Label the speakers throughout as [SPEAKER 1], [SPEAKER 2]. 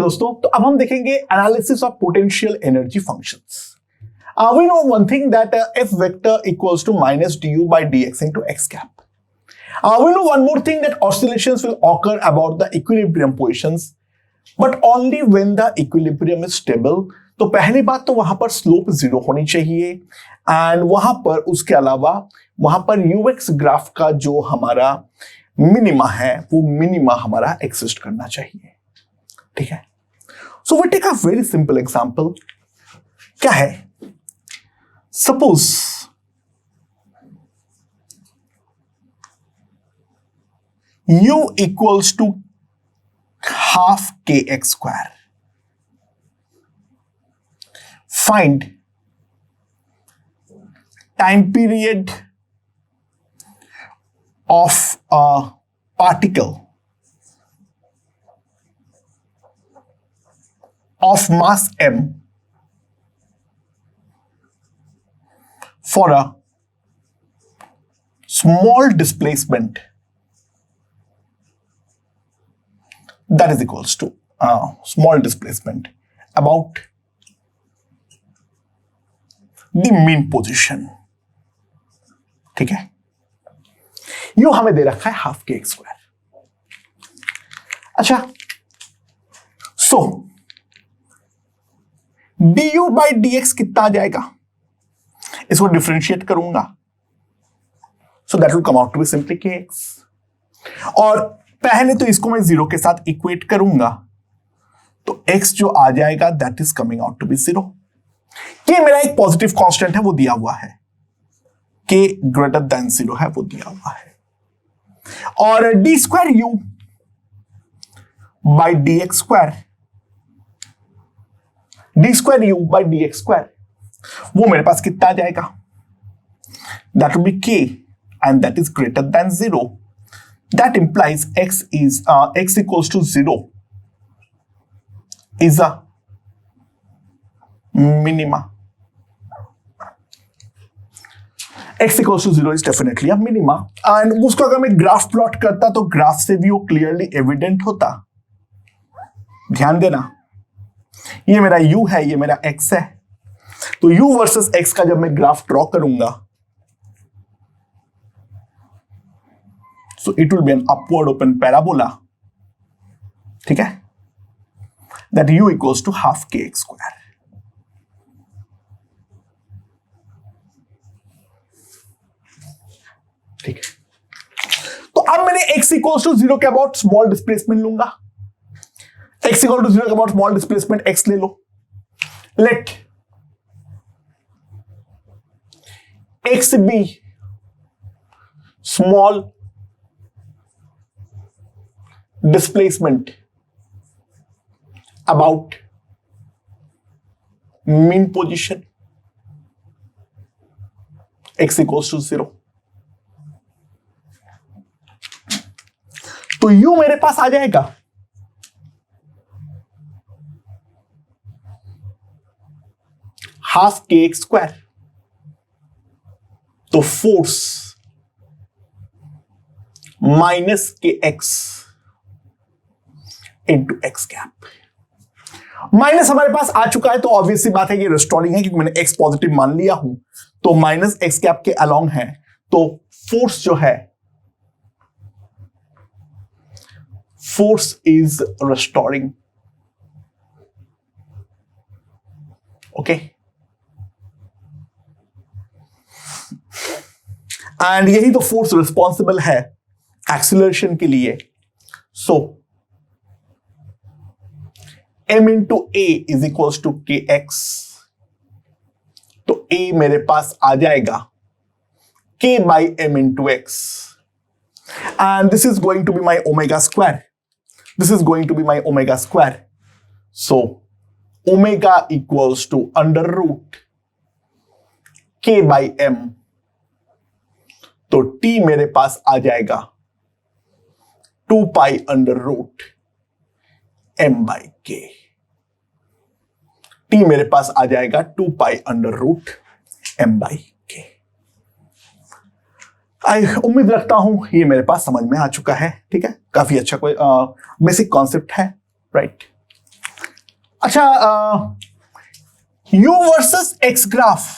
[SPEAKER 1] दोस्तों, तो अब हम देखेंगे analysis of potential energy functions. We know one thing that f vector equals to minus du by dx into x cap. We know one more thing that oscillations will occur about the equilibrium positions, but only when the equilibrium is stable. तो पहली बात तो वहां पर slope zero होनी चाहिए and वहां पर उसके अलावा वहां पर यूएक्स ग्राफ का जो हमारा मिनिमा है वो मिनिमा हमारा एक्सिस्ट करना चाहिए. ठीक है. So we take a very simple example. क्या है? Suppose u equals to half kx square. Find time period of a particle of mass m for a small displacement that is equals to small displacement about the mean position. ठीक है. You हमें दे रखा है half के x square. अच्छा, so d u by d x कितना आ जाएगा? इसको डिफरेंशिएट करूंगा, so that will come out to be simply k x. और पहले तो इसको मैं जीरो के साथ इक्वेट करूंगा, तो x जो आ जाएगा that is coming out to be zero. ये मेरा एक पॉजिटिव कांस्टेंट है, वो दिया हुआ है. k ग्रेटर देन जीरो है, वो दिया हुआ है. और D square u by d x square, D square u by d x square, वो मेरे पास कितना आ जाएगा? That will be k and that is greater than zero. That implies x equals to 0 is a minima. X equals to 0 is definitely a minima. And उसको अगर मैं graph plot करता तो ग्राफ से भी वो क्लियरली एविडेंट होता. ध्यान देना, ये मेरा u है, ये मेरा x है. तो u वर्सेस x का जब मैं ग्राफ ड्रॉ करूंगा, so it will be an upward open parabola. ठीक है. That u equals to half kx square. ठीक है. तो अब मैंने x equals to 0 के अबाउट स्मॉल डिस्प्लेसमेंट लूंगा. x equal to 0 के अबाउट स्मॉल डिस्प्लेसमेंट x ले लो. Let x be small displacement about mean position x equals to 0. तो u मेरे पास आ जाएगा हाफ के एक्स स्क्वायर. तो फोर्स माइनस के x into x cap. Minus हमारे पास आ चुका है, तो ऑब्वियसली बात है ये रेस्टोरिंग है, क्योंकि मैंने एक्स पॉजिटिव मान लिया हूं, तो माइनस एक्स कैप के अलोंग है, तो फोर्स जो है, force is restoring. Okay. And यही तो फोर्स रिस्पॉन्सिबल है एक्सीलरेशन के लिए. सो m into a is equals to kx. तो a मेरे पास आ जाएगा k by m into x, and this is going to be my omega square. This is going to be my omega square. So omega equals to under root k by m. तो t मेरे पास आ जाएगा 2 pi under root m by k. t मेरे पास आ जाएगा 2 pi under root m by k. उम्मीद रखता हूं ये मेरे पास समझ में आ चुका है. ठीक है, काफी अच्छा कोई बेसिक कॉन्सेप्ट है, राइट. अच्छा, u versus x graph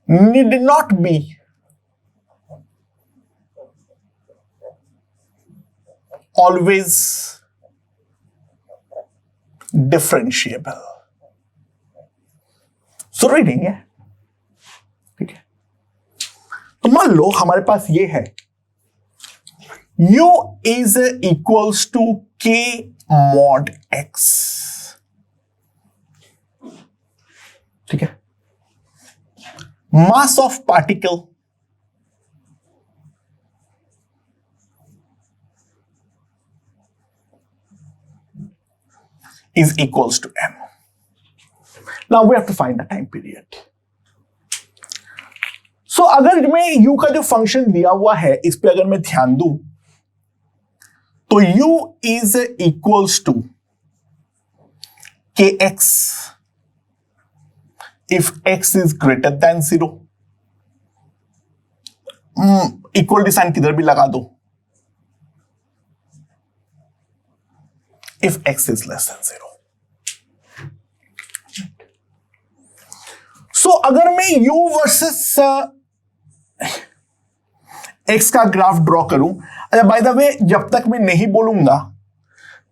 [SPEAKER 1] need not be always differentiable. जरूरी नहीं है, ठीक है। तो मान लो हमारे पास ये है u is equals to k mod x, ठीक है। mass of particle is equals to m. Now we have to find the time period. So अगर मैं u का जो फंक्शन दिया हुआ है इस पे अगर मैं ध्यान दूं तो u is equals to kx if x is greater than 0. Equal sign किधर भी लगा दो, if x is less than 0. So अगर मैं u वर्सेस x का ग्राफ ड्रॉ करूं, अच्छा बाय द वे जब तक मैं नहीं बोलूंगा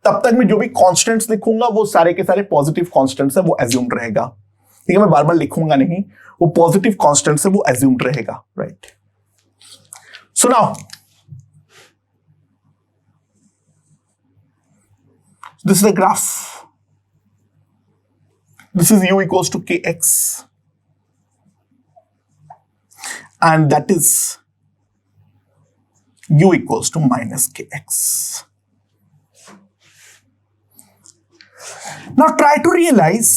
[SPEAKER 1] तब तक मैं जो भी कांस्टेंट्स लिखूंगा वो सारे के सारे पॉजिटिव कांस्टेंट्स है, वो एज्यूम्ड रहेगा, ठीक है। मैं बार बार लिखूंगा नहीं, वो पॉजिटिव कांस्टेंट्स है, वो एज्यूम्ड रहेगा, right. So now this is the graph. This is u equals to kx, and that is u equals to minus kx. Now try to realize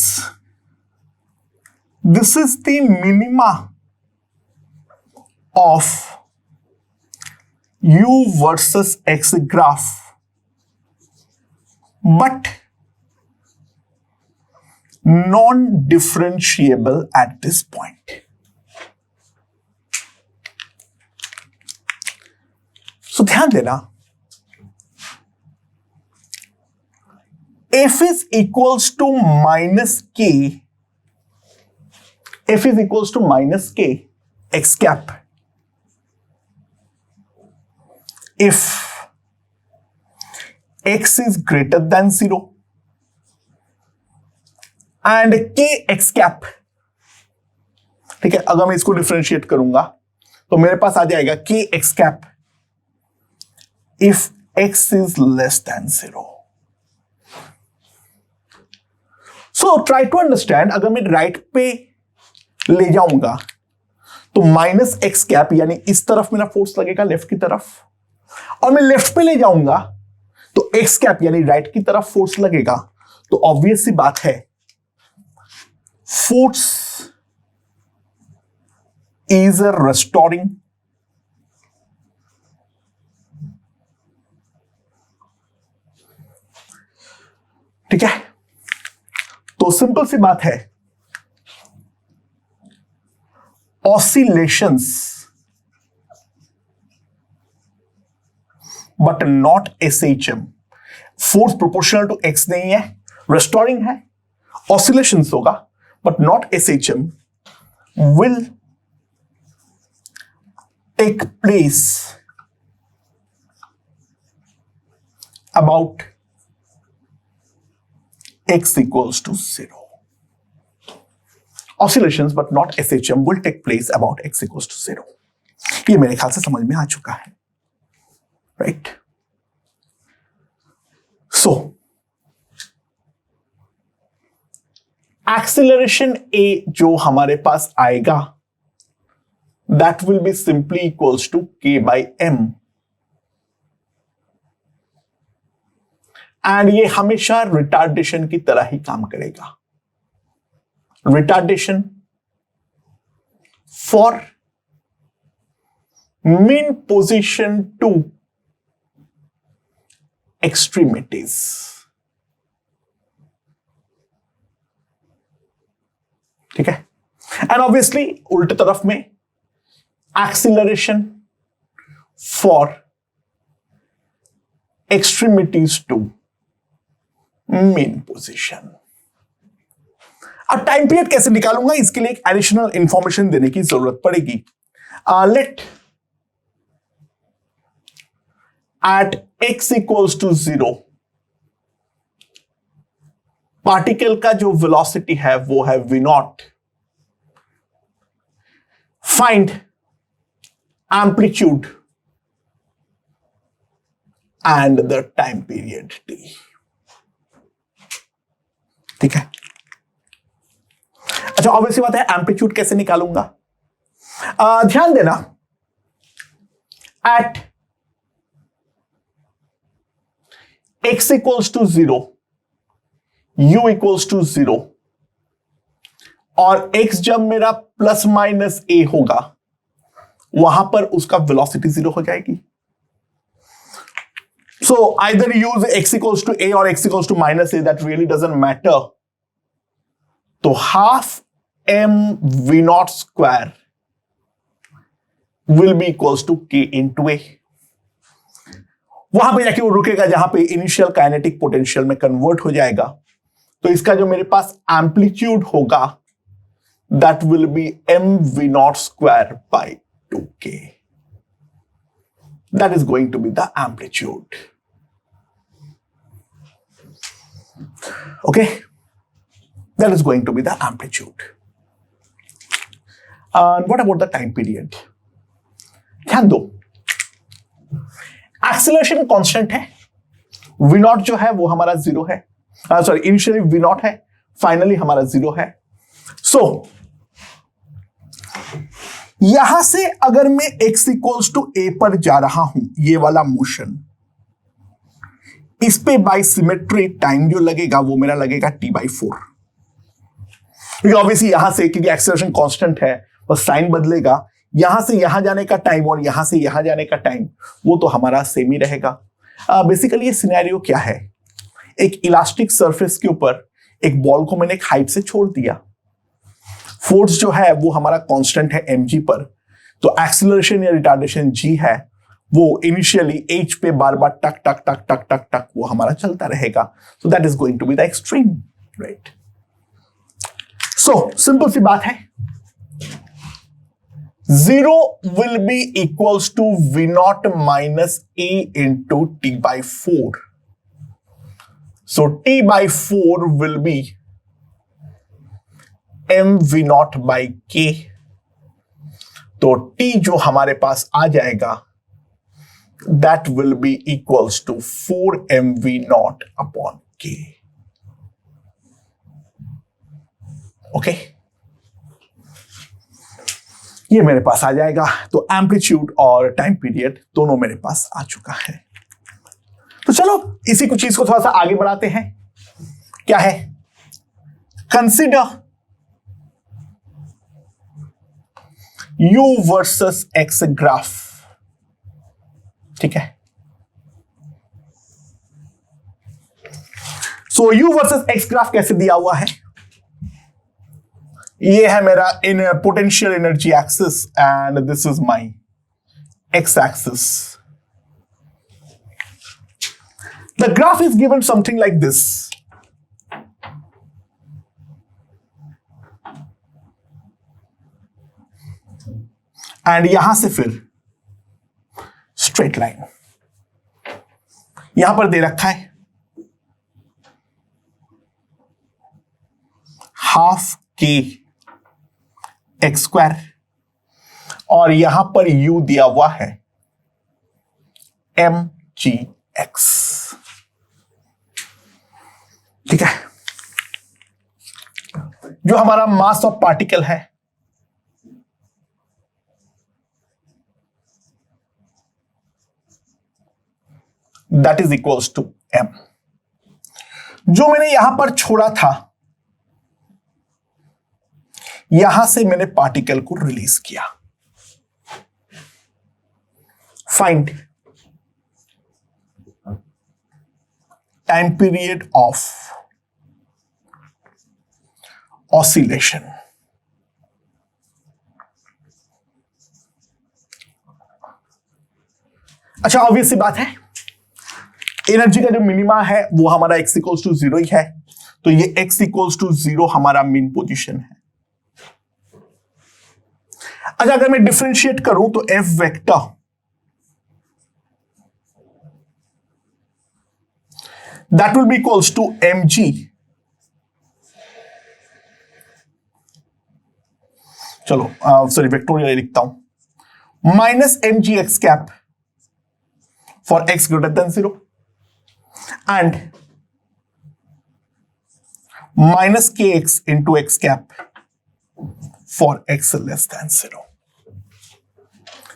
[SPEAKER 1] this is the minima of u versus x graph, but non-differentiable at this point. So ध्यान देना, f is equals to minus k, f is equals to minus k x cap if x is greater than 0 and k x cap, ठीक है। अगर मैं इसको differentiate करूंगा तो मेरे पास आ जाएगा k x cap if x is less than 0. So try to understand, अगर मैं राइट पे ले जाऊंगा तो माइनस एक्स कैप यानी इस तरफ मेरा फोर्स लगेगा लेफ्ट की तरफ, और मैं लेफ्ट पे ले जाऊंगा तो एक्स कैप यानी राइट की तरफ फोर्स लगेगा। तो ऑब्वियस सी बात है फोर्स इज रेस्टोरिंग ठीक है। तो सिंपल सी बात है, oscillations but not SHM, force proportional to x नहीं है, रेस्टोरिंग है, ऑसिलेशंस होगा but not SHM will take place about x equals to 0. Oscillations but not SHM will take place about x equals to 0. ये मेरे ख्याल से समझ में आ चुका है, right? So acceleration A जो हमारे पास आएगा that will be simply equals to k by m. And ये हमेशा रिटार्डेशन की तरह ही काम करेगा। Retardation for mean position to extremities, ठीक है। एंड ऑब्वियसली उल्टे तरफ में acceleration for extremities to mean position. अब टाइम पीरियड कैसे निकालूंगा, इसके लिए एक एडिशनल इंफॉर्मेशन देने की जरूरत पड़ेगी. Let at x equals to 0 particle का जो वेलोसिटी है वो है v0. Find amplitude and the time period t. ठीक है. अच्छा, ऑब्वियसली बात है एम्पलीट्यूड कैसे निकालूंगा. ध्यान देना, at x equals to 0, u equals to 0 और x जब मेरा प्लस माइनस a होगा वहां पर उसका वेलोसिटी 0 हो जाएगी. So either use x equals to a or x equals to minus a, that really doesn't matter. तो half m v naught square will be equals to k into a. वहां पे जाके वो रुकेगा जहां पे इनिशियल काइनेटिक पोटेंशियल में convert हो जाएगा. तो इसका जो मेरे पास एम्पलीट्यूड होगा that will be m v naught square by 2k. That is going to be the amplitude. Okay, that is going to be the amplitude. And what about the time period? ध्यान दो, acceleration constant है, v not जो है वो हमारा 0 है, sorry initially v not है, finally हमारा 0 है. सो यहां से अगर मैं x इक्वल्स टू a पर जा रहा हूं, ये वाला मोशन, इस पे बाय सिमेट्री टाइम जो लगेगा वो मेरा लगेगा t/4. क्योंकि ऑब्वियसली यहां से, क्योंकि एक्सेलरेशन कांस्टेंट है, बस साइन बदलेगा, यहां से यहां जाने का टाइम और यहां से यहां जाने का टाइम वो तो हमारा सेम ही रहेगा. बेसिकली ये सिनेरियो क्या है, एक इलास्टिक सरफेस के ऊपर एक बॉल को मैंने एक हाइट से छोड़ दिया, फोर्स जो है वो हमारा कांस्टेंट है mg पर, तो एक्सेलरेशन या रिटार्डेशन g है, वो इनिशियली h पे बार बार टक टक टक टक टक टक वो हमारा चलता रहेगा. So that is going to be the extreme, right. So simple सी बात है, 0 will be equals to v naught minus a into t/4. So t/4 will be m v naught by k. तो t जो हमारे पास आ जाएगा that will be equals to 4 mv naught upon k. Okay, ये मेरे पास आ जाएगा. तो एम्पलीट्यूड और टाइम पीरियड दोनों मेरे पास आ चुका है. तो चलो इसी कुछ चीज को थोड़ा सा आगे बढ़ाते हैं. क्या है, consider u versus x graph. ठीक है, सो u वर्सेस x ग्राफ कैसे दिया हुआ है, ये है मेरा in potential energy axis and this is my x axis. The graph is given something like this. And यहां से फिर स्ट्रेट लाइन यहां पर दे रखा है हाफ k एक्स स्क्वायर और यहां पर u दिया हुआ है mgx. ठीक है, जो हमारा मास ऑफ पार्टिकल है that is equals to m. जो मैंने यहां पर छोड़ा था, यहां से मैंने पार्टिकल को रिलीज किया. Find time period of oscillation. अच्छा, ऑब्वियस सी बात है, एनर्जी का जो मिनिमा है वो हमारा x इक्वल्स टू 0 ही है, तो ये x इक्वल्स टू 0 हमारा मीन पोजीशन है। अच्छा, अगर मैं डिफरेंशिएट करूं तो f vector that will be equals to mg चलो सॉरी वेक्टोरियल लिखता हूं, minus mg x cap for x greater than 0 and minus kx into x cap for x less than 0।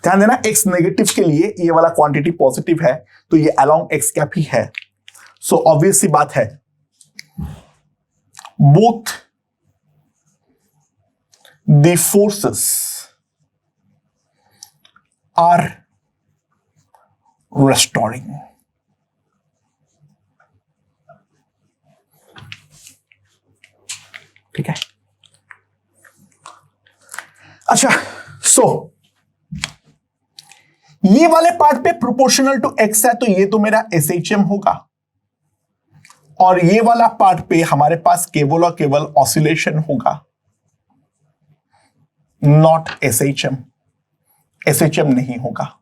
[SPEAKER 1] ध्यान देना, x नेगेटिव के लिए ये वाला क्वांटिटी पॉजिटिव है, तो ये अलोंग x कैप ही है। सो ऑब्वियस सी बात है, both the forces are restoring। ठीक है, अच्छा सो ये वाले पार्ट पे प्रोपोर्शनल टू एक्स है, तो ये तो मेरा SHM होगा, और ये वाला पार्ट पे हमारे पास केवल और केवल ऑसिलेशन होगा, नॉट SHM। SHM नहीं होगा।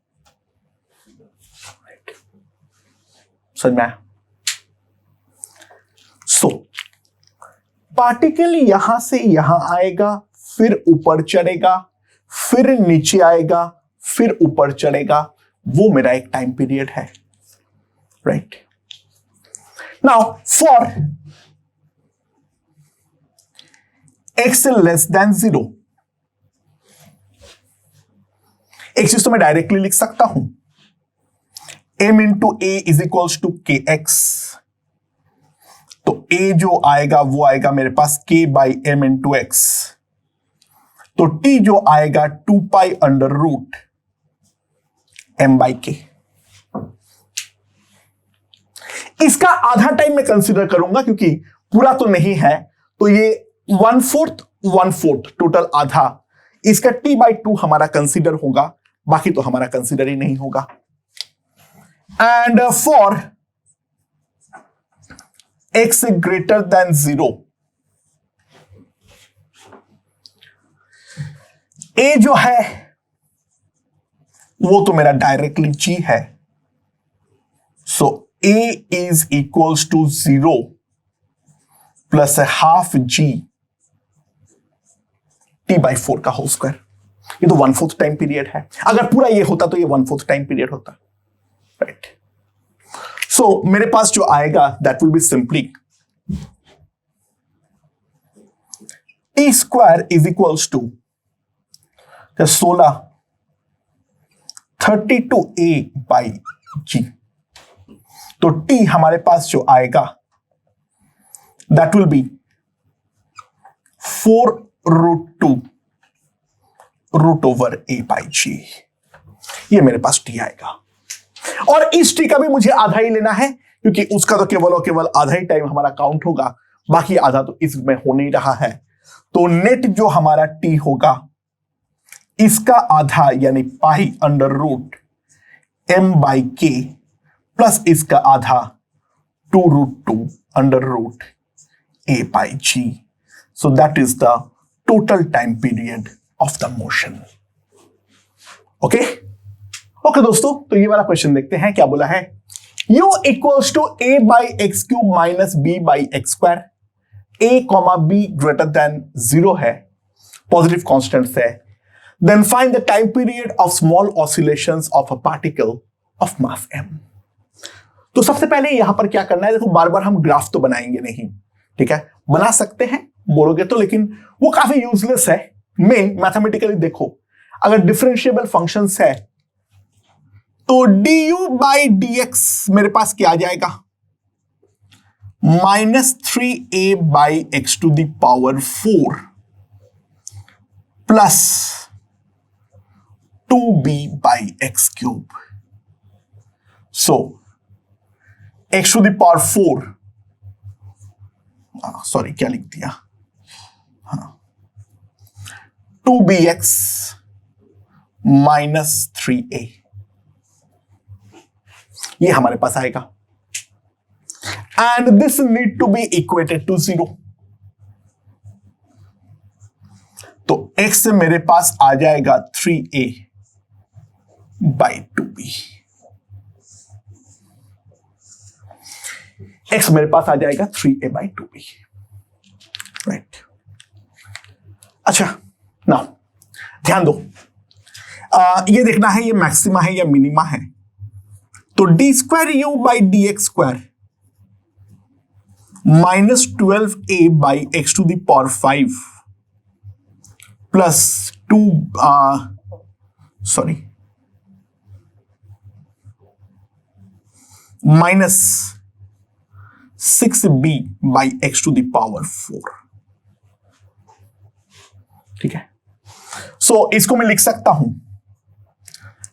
[SPEAKER 1] समझ में आया? सो पार्टिकल यहां से यहां आएगा, फिर ऊपर चढ़ेगा, फिर नीचे आएगा, फिर ऊपर चढ़ेगा, वो मेरा एक टाइम पीरियड है, right. Now for x less than 0, एक चीज तो मैं डायरेक्टली लिख सकता हूं, m into a is equals to k x. तो a जो आएगा वो आएगा मेरे पास k by m into x, तो t जो आएगा 2 pi under root m by k. इसका आधा टाइम मैं कंसीडर करूंगा, क्योंकि पूरा तो नहीं है, तो ये 1/4 टोटल आधा, इसका t बाई 2 हमारा कंसीडर होगा, बाकी तो हमारा कंसीडर ही नहीं होगा। And for x greater than 0, a जो है वो तो मेरा डायरेक्टली g है, so a is equals to 0 plus half g t/4 का होल स्क्वायर। ये तो 1/4 टाइम पीरियड है, अगर पूरा ये होता तो ये 1/4 टाइम पीरियड होता, राइट। सो मेरे पास जो आएगा that will be simply t square is equals to 16 32a by g. तो t हमारे पास जो आएगा that will be 4√2 root over a by g. ये मेरे पास t आएगा, और इस t का भी मुझे आधा ही लेना है, क्योंकि उसका तो केवल और केवल आधा ही टाइम हमारा काउंट होगा, बाकी आधा तो इसमें हो नहीं रहा है। तो नेट जो हमारा t होगा, इसका आधा यानी pi under root m by k plus इसका आधा 2√2 under root a by g. So that is the total time period of the motion. Okay okay दोस्तों, तो ये वाला क्वेश्चन देखते हैं क्या बोला है। u equals to a by x cube minus b by x square, a comma b greater than 0 है, पॉजिटिव कॉन्स्टेंट्स है। Then find the time period of small oscillations of a particle of mass m। तो सबसे पहले यहां पर क्या करना है, देखो बार बार हम ग्राफ तो बनाएंगे नहीं, ठीक है, बना सकते हैं बोलोगे तो, लेकिन वो काफी यूजलेस है। मेन मैथमेटिकली देखो, अगर डिफरेंशिएबल फंक्शंस है तो du बाई dx मेरे पास क्या आ जाएगा, -3a by x to the power 4 plus 2b by x cube. So x to the power 4, sorry क्या लिख दिया, 2bx माइनस 3a, ये हमारे पास आएगा। and this need to be equated to 0. तो x से मेरे पास आ जाएगा 3a by 2b. x मेरे पास आ जाएगा 3a by 2b. राइट. अच्छा, नाउ ध्यान दो, ये देखना है ये मैक्सिमा है या मिनिमा है. तो d square u by d x square minus 12a by x to the power 5 plus 2 minus 6b by x to the power 4. ठीक है. सो इसको मैं लिख सकता हूं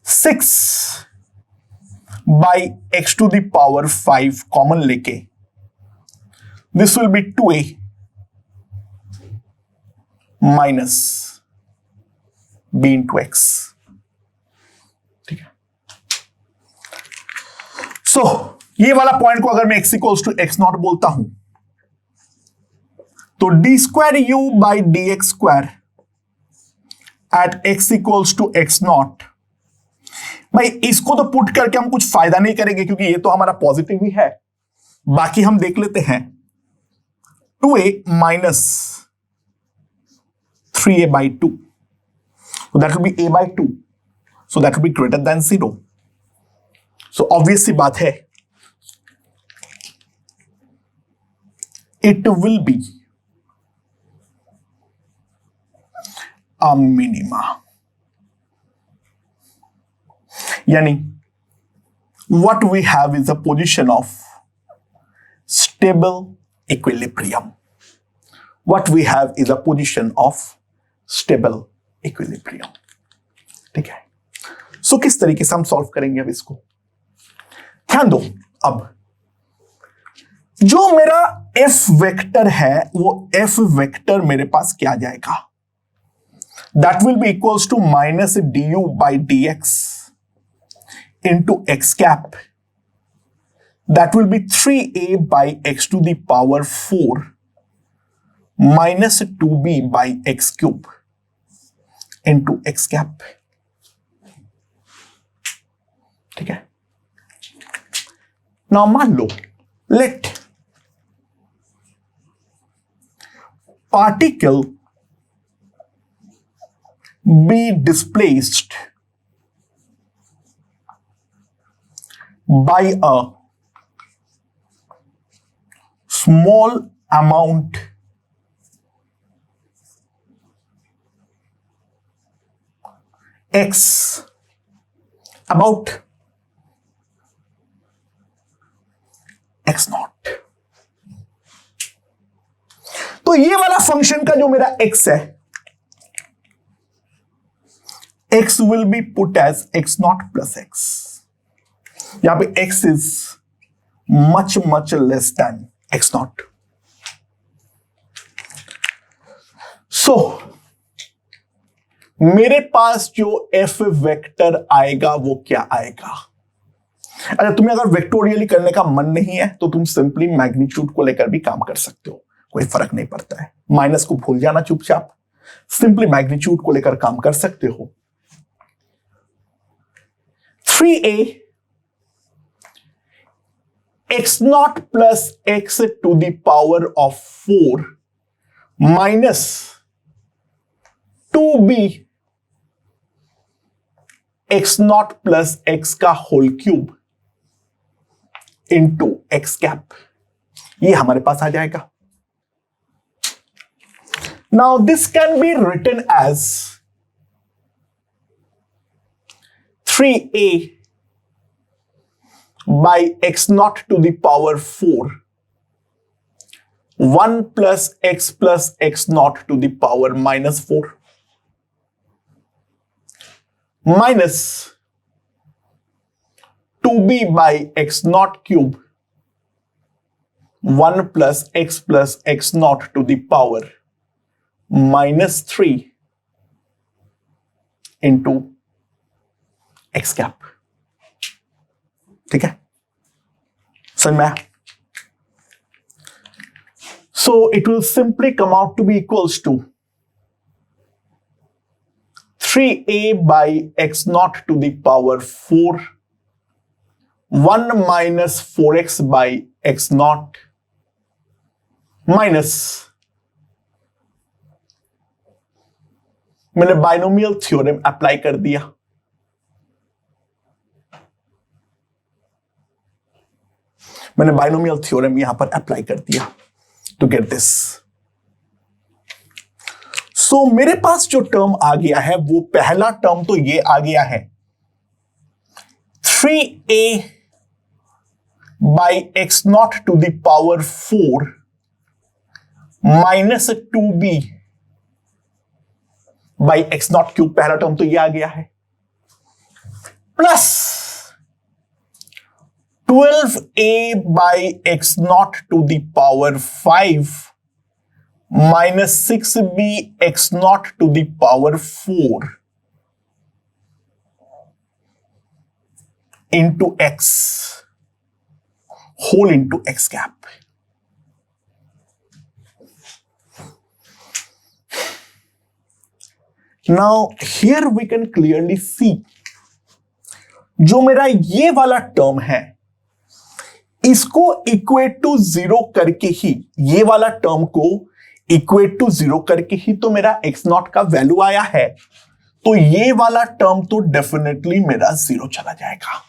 [SPEAKER 1] 6 by x to the power 5 common लेके this will be 2a minus b into x. ठीक है. सो ये वाला पॉइंट को अगर मैं x equals to x naught बोलता हूं तो d square u by d x square at x equals to x naught. भाई इसको तो पुट करके हम कुछ फायदा नहीं करेंगे क्योंकि ये तो हमारा पॉजिटिव ही है. बाकी हम देख लेते हैं 2a minus 3a by 2. So that will be a by 2. So that will be greater than 0. So obvious सी बात है it will be a minima. यानी what we have is a position of stable equilibrium. What we have is a position of stable equilibrium. ठीक है. सो किस तरीके से हम solve करेंगे अब इसको, ध्यान दो. अब जो मेरा f वेक्टर है वो f वेक्टर मेरे पास क्या जाएगा, that will be equals to minus du by dx into x cap. That will be 3a by x to the power 4 minus 2b by x cube into x cap. ठीक है. Now मान लो let particle be displaced by a small amount x about x not. तो ये वाला function का जो मेरा x है x will be put as x naught plus x. यहां पे x is much less than x naught. So मेरे पास जो f वेक्टर आएगा वो क्या आएगा. अच्छा, तुम्हें अगर वेक्टोरियली करने का मन नहीं है तो तुम सिंपली मैग्नीट्यूड को लेकर भी काम कर सकते हो, कोई फर्क नहीं पड़ता है. माइनस को भूल जाना चुपचाप, सिंपली मैग्नीट्यूड को लेकर काम कर सकते हो. 3a x naught plus x to the power of 4 minus 2b x naught plus x का whole cube into x cap, ये हमारे पास आ जाएगा. Now this can be written as 3a by x naught to the power 4 1 plus x naught to the power minus 4 minus 2b by x naught cube 1 plus x naught to the power minus 3 into x cap. ठीक है, समझ में आया. So it will simply come out to be equals to 3a by x naught to the power 4, 1 minus 4x by x naught minus, मैंने binomial theorem apply कर दिया, मैंने binomial theorem यहां पर अप्लाई कर दिया टू गेट दिस। सो मेरे पास जो टर्म आ गया है वो पहला टर्म तो ये आ गया है 3a by x naught to the power 4 minus 2b by x naught cube, पहला टर्म तो ये आ गया है, plus 12a by x naught to the power 5 minus 6b x naught to the power 4 into x whole into x cap. Now here we can clearly see जो मेरा ये वाला term है इसको इक्वेट टू 0 करके ही, ये वाला टर्म को इक्वेट टू 0 करके ही तो मेरा x नॉट का वैल्यू आया है, तो ये वाला टर्म तो डेफिनेटली मेरा 0 चला जाएगा।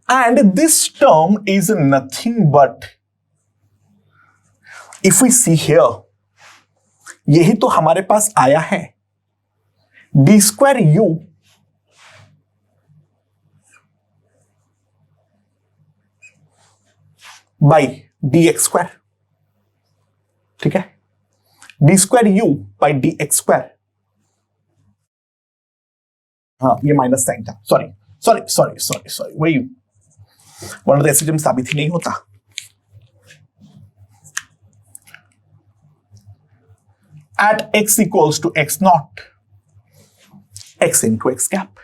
[SPEAKER 1] And this term is nothing but, if we see here, यही तो हमारे पास आया है d square u by d x square, ठीक है, d square u by d x square, हाँ ये माइनस साइन था, सॉरी वही वन ऑफ द एसिडम साबित ही नहीं होता। At x equals to x naught, x into x cap.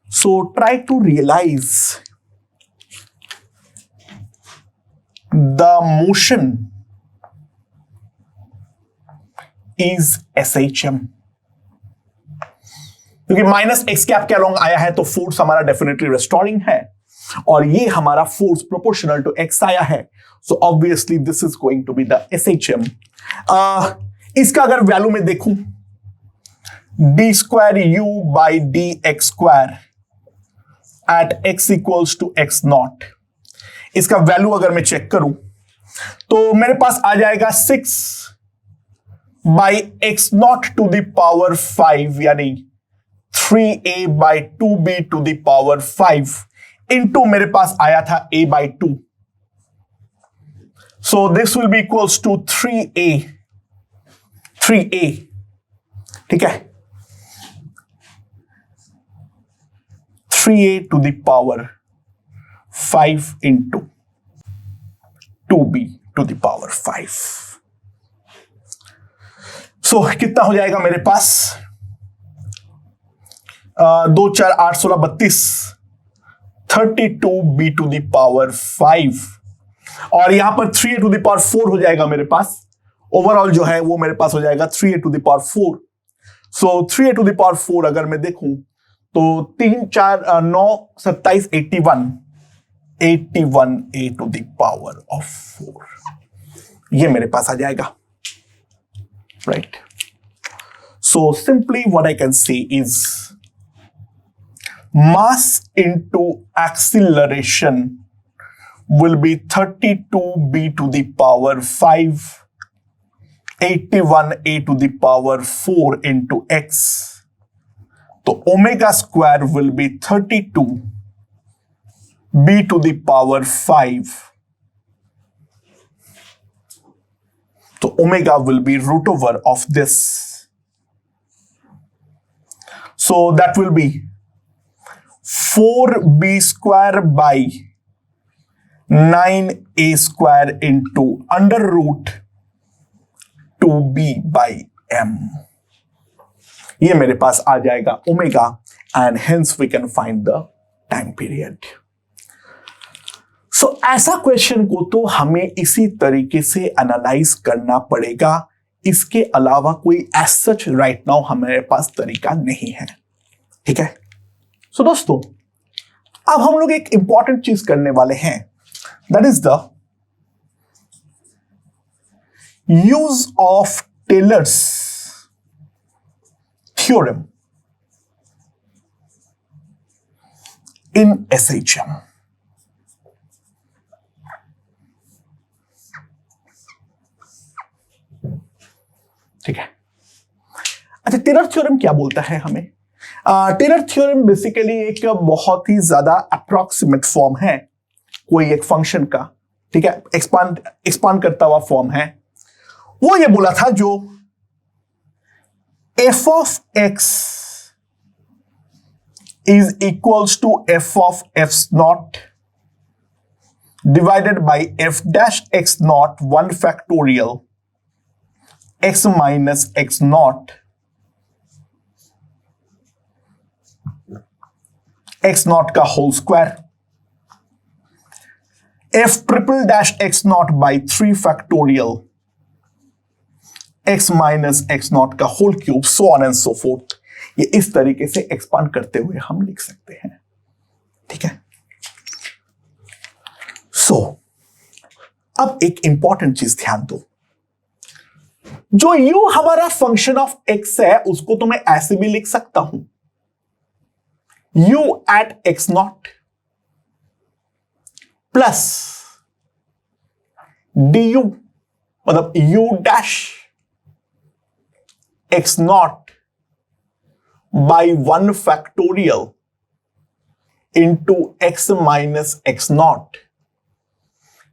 [SPEAKER 1] So try to realize the motion is SHM. क्योंकि minus x cap के along आया है तो फोर्स हमारा डेफिनेटली रेस्टोरिंग है, और ये हमारा फोर्स प्रोपोर्शनल टू एक्स आया है, so obviously this is going to be the SHM। इसका अगर वैल्यू में देखूं d square u by d x square at x equals to x naught, इसका वैल्यू अगर मैं चेक करूं तो मेरे पास आ जाएगा 6 by x naught to the power 5 यानी 3a by 2b to the power 5 into मेरे पास आया था a by 2, so this will be equals to 3a, ठीक है, 3a to the power 5 into 2b to the power 5, so कितना हो जाएगा मेरे पास 2 4 8 16 32 32b टू द पावर 5, और यहां पर 3a टू द पावर 4 हो जाएगा मेरे पास, ओवरऑल जो है वो मेरे पास हो जाएगा 3a to the power 4। So 3a to the power 4 अगर मैं देखूं तो 3 4 9 27 81a to the power of 4, ये मेरे पास आ जाएगा, right. So simply what I can say is mass into acceleration will be 32b to the power 5, 81a to the power 4 into x. So omega square will be 32b to the power 5. So omega will be root over of this. So that will be 4b square by 9a square into under root 2b by m, ये मेरे पास आ जाएगा omega, and hence we can find the time period. So ऐसा question को तो हमें इसी तरीके से एनालाइज करना पड़ेगा, इसके अलावा कोई एज सच राइट नाउ हमारे पास तरीका नहीं है। ठीक है, सो दोस्तों अब हम लोग एक इंपॉर्टेंट चीज करने वाले हैं, that is the use of Taylor's theorem in SHM। ठीक है, अच्छा टेलर थ्योरम क्या बोलता है हमें? टेलर थ्योरम बेसिकली एक बहुत ही ज्यादा अप्रोक्सीमेट फॉर्म है कोई एक फंक्शन का। ठीक है, एक्सपांड करता हुआ फॉर्म है। वो ये बोला था जो f of x is equals to f of x naught divided by f dash x naught 1 factorial x minus x naught x naught का whole square f triple dash x naught by 3 factorial x minus x naught का whole cube, so on and so forth. ये इस तरीके से expand करते हुए हम लिख सकते हैं। ठीक है, सो अब एक इंपॉर्टेंट चीज ध्यान दो, जो u हमारा फंक्शन ऑफ x है उसको तो मैं ऐसे भी लिख सकता हूं, u at x naught plus du, मतलब u dash x naught by 1 factorial into x minus x naught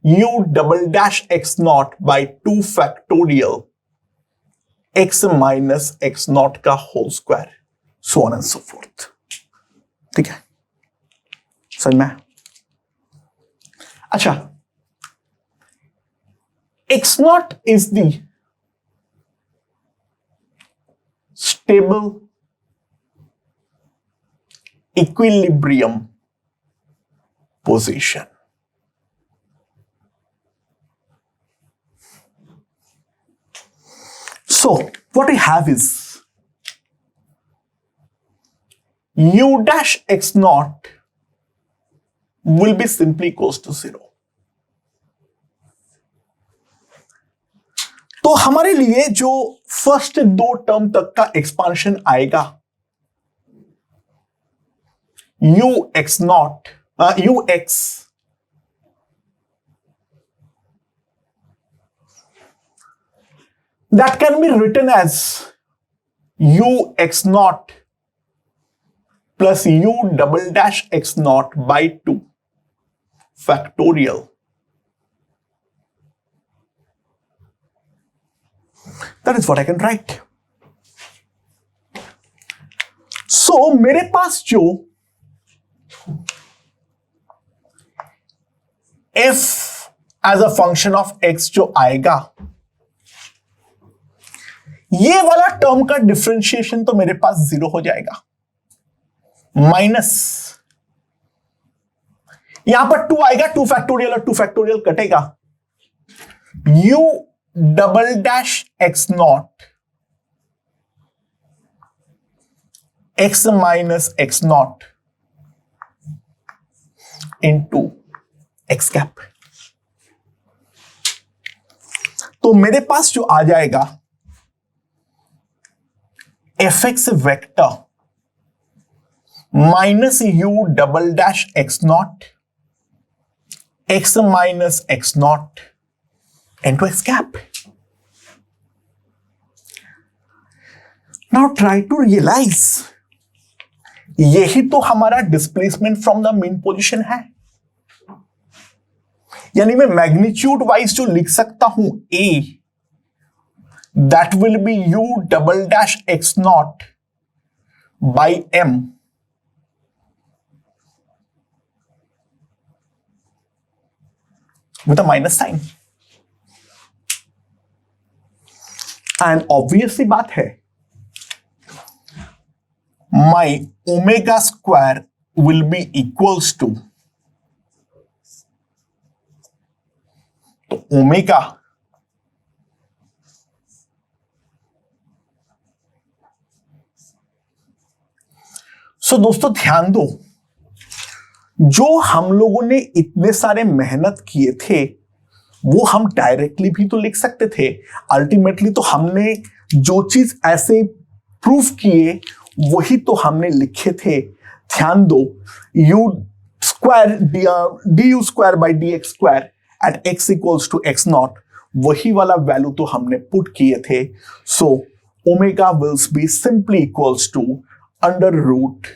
[SPEAKER 1] u double dash x naught by 2 factorial x minus x naught का whole square, so on and so forth। ठीक है, समझ में? अच्छा, x naught is the stable equilibrium position। So what we have is u dash x naught will be simply equals to 0। तो हमारे लिए जो फर्स्ट दो टर्म तक का एक्सपांशन आएगा ux that can be written as ux naught plus u double dash x naught by 2 factorial। That is what I can write। So मेरे पास जो f as a function of x जो आएगा, ये वाला टर्म का differentiation तो मेरे पास 0 हो जाएगा, माइनस यहां पर 2 आएगा, 2 फैक्टोरियल और 2 फैक्टोरियल कटेगा, u double dash x not x minus x not into x cap. तो मेरे पास जो आ जाएगा fx vector minus u double dash x not x minus x not into x cap। Now try to realize, यही तो हमारा displacement from the main position है, यानी मैं मैग्नीट्यूड वाइज जो लिख सकता हूं a, that will be u double dash x naught by m with a minus sign। And obviously बात है my omega square will be equals to तो ओमेगा दोस्तों ध्यान दो, जो हम लोगों ने इतने सारे मेहनत किए थे वो हम डायरेक्टली भी तो लिख सकते थे। अल्टीमेटली तो हमने जो चीज ऐसे प्रूफ किए वही तो हमने लिखे थे। ध्यान दो, u square d u square by d x square at x equals to x naught, वही वाला वैल्यू तो हमने पुट किए थे। So omega wills be simply equals to under root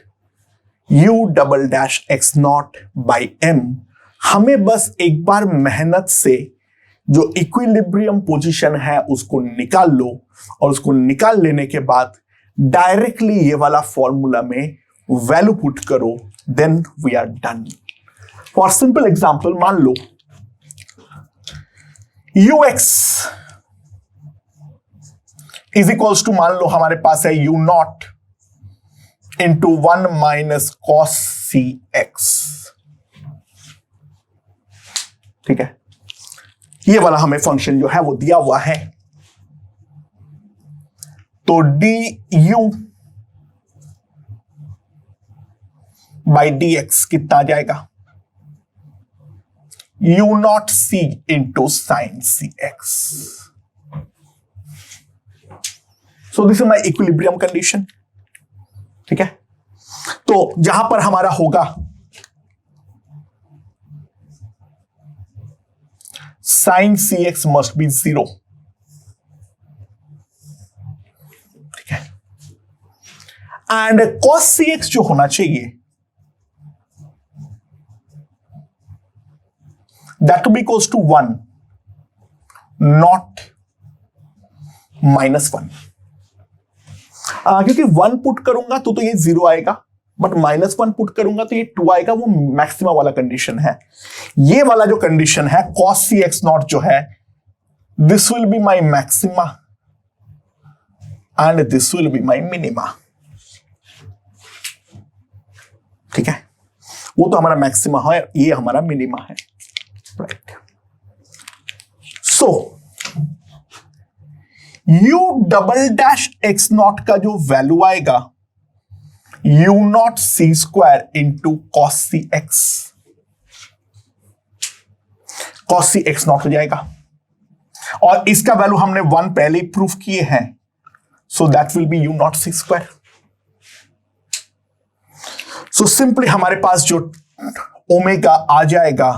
[SPEAKER 1] u double dash x naught by m. हमें बस एक बार मेहनत से जो इक्विलिब्रियम पोजीशन है उसको निकाल लो, और उसको निकाल लेने के बाद डायरेक्टली ये वाला फॉर्मूला में वैल्यू पुट करो, then we are done. For simple example मान लो ux इज इक्वल्स टू, मान लो हमारे पास है u naught into 1 minus cos c x. ठीक है, ये वाला हमें फंक्शन जो है वो दिया हुआ है। तो d u by d x कितना आ जाएगा, u naught c into sine c x. So this is my equilibrium condition. ठीक है, तो जहां पर हमारा होगा sine c x must be 0। ठीक है, एंड कॉस सी एक्स जो होना चाहिए that be equals to 1 not -1। क्योंकि 1 पुट करूंगा तो ये 0 आएगा, बट -1 पुट करूंगा तो ये 2 आएगा। वो मैक्सिमा वाला कंडीशन है। ये वाला जो कंडीशन है cos सी एक्स नॉट जो है, this will be my maxima and this will be my minima. ठीक है, वो तो हमारा मैक्सिमा है, ये हमारा मिनिमा है। Right, so u double dash x naught का जो वैल्यू आएगा u naught c square into cos c x, cos c x naught हो जाएगा, और इसका वैल्यू हमने 1 पहले ही प्रूफ किए हैं। So that will be u naught c square. So simply हमारे पास जो ओमेगा आ जाएगा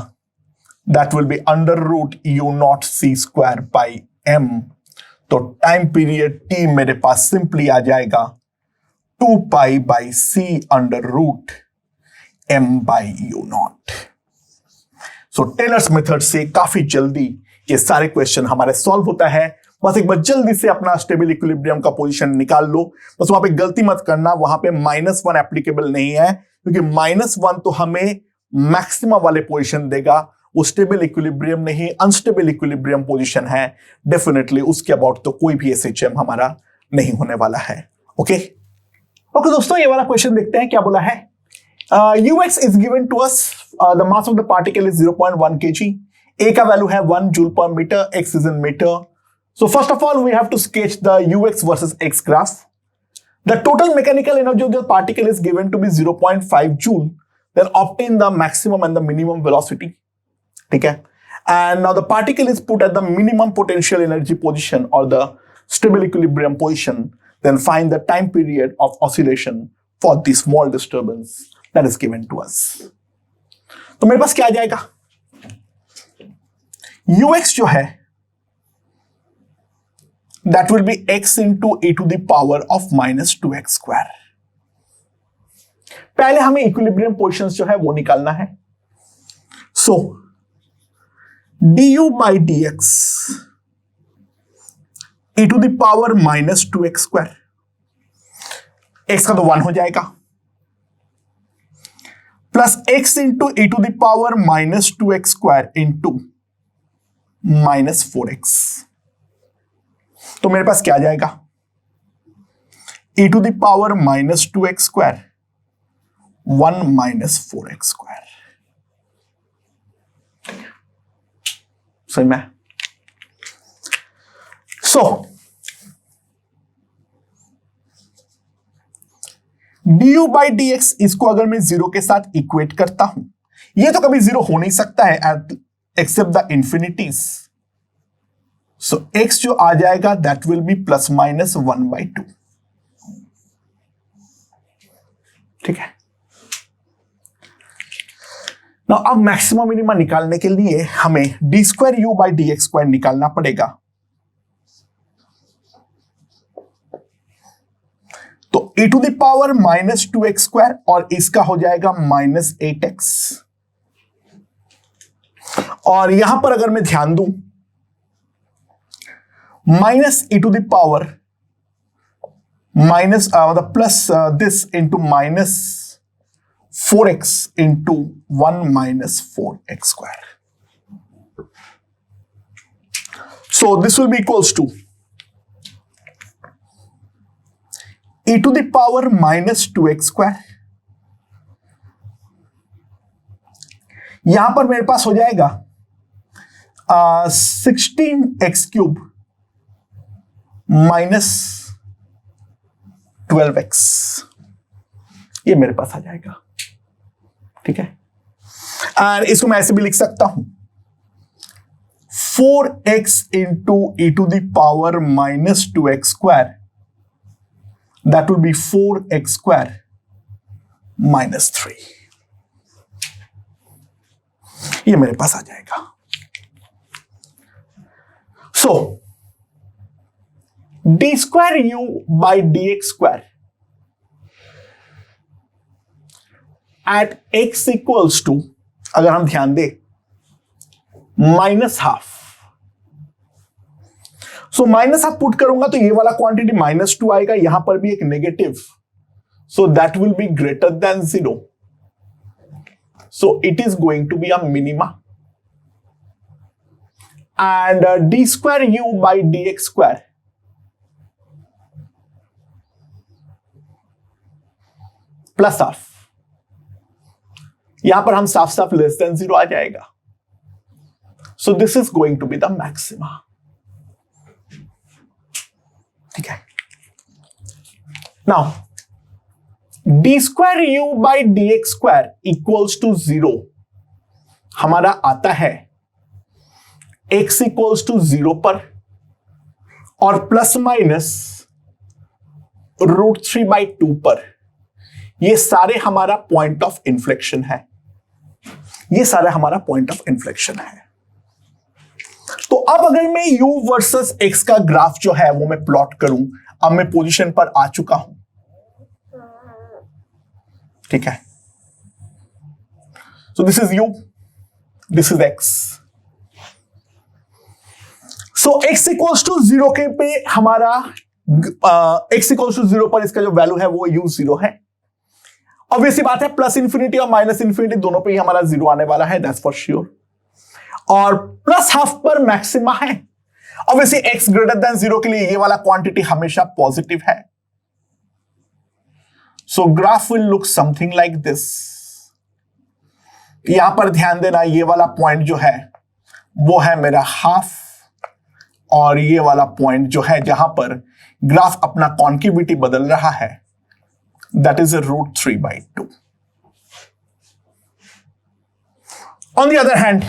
[SPEAKER 1] that will be under root u naught c square by m। तो टाइम पीरियड t मेरे पास सिंपली आ जाएगा 2 pi by c under root m by u naught. So Taylor's method से काफी जल्दी ये सारे क्वेश्चन हमारे सॉल्व होता है। बस एक बार जल्दी से अपना स्टेबल इक्विलिब्रियम का पोजीशन निकाल लो। बस वहां पे गलती मत करना, वहां पे -1 एप्लीकेबल नहीं है, क्योंकि -1 तो हमें मैक्सिमा वाले पोजीशन देगा, वो स्टेबल इक्विलिब्रियम नहीं अनस्टेबल इक्विलिब्रियम पोजीशन है। डेफिनेटली उसके अबाउट तो कोई भी SHM हमारा नहीं होने वाला है। ओके दोस्तों, ये वाला क्वेश्चन देखते हैं क्या बोला है। ux is given to us, the mass of the particle is 0.1 kg, a का वैल्यू है 1 joule per meter, x is in meter. So first of all we have to sketch the ux versus x graph. The total mechanical energy of the particle is given to be 0.5 joule. Then obtain the maximum and the minimum velocity. ठीक है, and now the particle is put at the minimum potential energy position or the stable equilibrium position. Then find the time period of oscillation for the small disturbance that is given to us. तो मेरे पास क्या आ जाएगा, ux जो है that will be x into e to the power of -2x square. पहले हमें equilibrium positions जो है वो निकालना है। सो du by dx e to the power -2x square, x का तो 1 हो जाएगा, plus x into e to the power -2x square into -4x। तो मेरे पास क्या आ जाएगा, e to the power -2x square 1 -4x square। सही में। सो du बाई डी एक्स, इसको अगर मैं जीरो के साथ इक्वेट करता हूं, ये तो कभी जीरो हो नहीं सकता है except the infinities. So x जो आ जाएगा that will be plus minus 1/2। ठीक है ना। अब मैक्सिमम मिनिमा निकालने के लिए हमें d square u by d x square निकालना पड़ेगा। तो e to the power minus 2x square और इसका हो जाएगा माइनस 8x। और यहां पर अगर मैं ध्यान दूं, minus e to the power minus मतलब plus this into minus 4x into 1 minus 4x square. So this will be equals to e to the power minus 2x square. यहां पर मेरे पास हो जाएगा 16x क्यूब माइनस 12x, ये मेरे पास आ जाएगा। ठीक है, और इसको मैं ऐसे भी लिख सकता हूं 4x into e to the power minus 2x square, that will be 4x square minus 3। ये मेरे पास आ जाएगा। So d square u by d x square at x equals to, अगर हम ध्यान दें, minus half. So minus half put करूंगा तो ये वाला क्वांटिटी -2 आएगा, यहां पर भी एक negative, so that will be greater than 0। So it is going to be a minima. And d square u by d x square plus half, यहां पर हम साफ साफ लेस देन 0 आ जाएगा। So this is going to be the maxima. ठीक है, now d square u by d x square equals to 0 हमारा आता है x इक्वल्स टू 0 पर और प्लस माइनस √3/2 पर। ये सारे हमारा पॉइंट ऑफ इन्फ्लेक्शन है, ये सारा हमारा पॉइंट ऑफ इन्फ्लेक्शन है। तो अब अगर मैं u वर्सेस x का ग्राफ जो है वो मैं प्लॉट करूं, अब मैं पोजीशन पर आ चुका हूं। ठीक है, so this is u, this is x। So x equals to 0 के पे हमारा x इक्वल्स टू 0 पर इसका जो वैल्यू है वो u0 है। ऑब्वियसली बात है, प्लस इंफिनिटी और माइनस इंफिनिटी दोनों पे ही हमारा 0 आने वाला है, दैट्स फॉर श्योर। और प्लस हाफ पर मैक्सिमा है। ऑब्वियसली x ग्रेटर देन 0 के लिए ये वाला क्वांटिटी हमेशा पॉजिटिव है। सो graph will look something like this. यहां पर ध्यान देना, ये वाला पॉइंट जो है वो है मेरा हाफ, और ये वाला पॉइंट जो है जहां पर ग्राफ अपना कॉन्केविटी बदल रहा है, that is √3/2। On the other hand,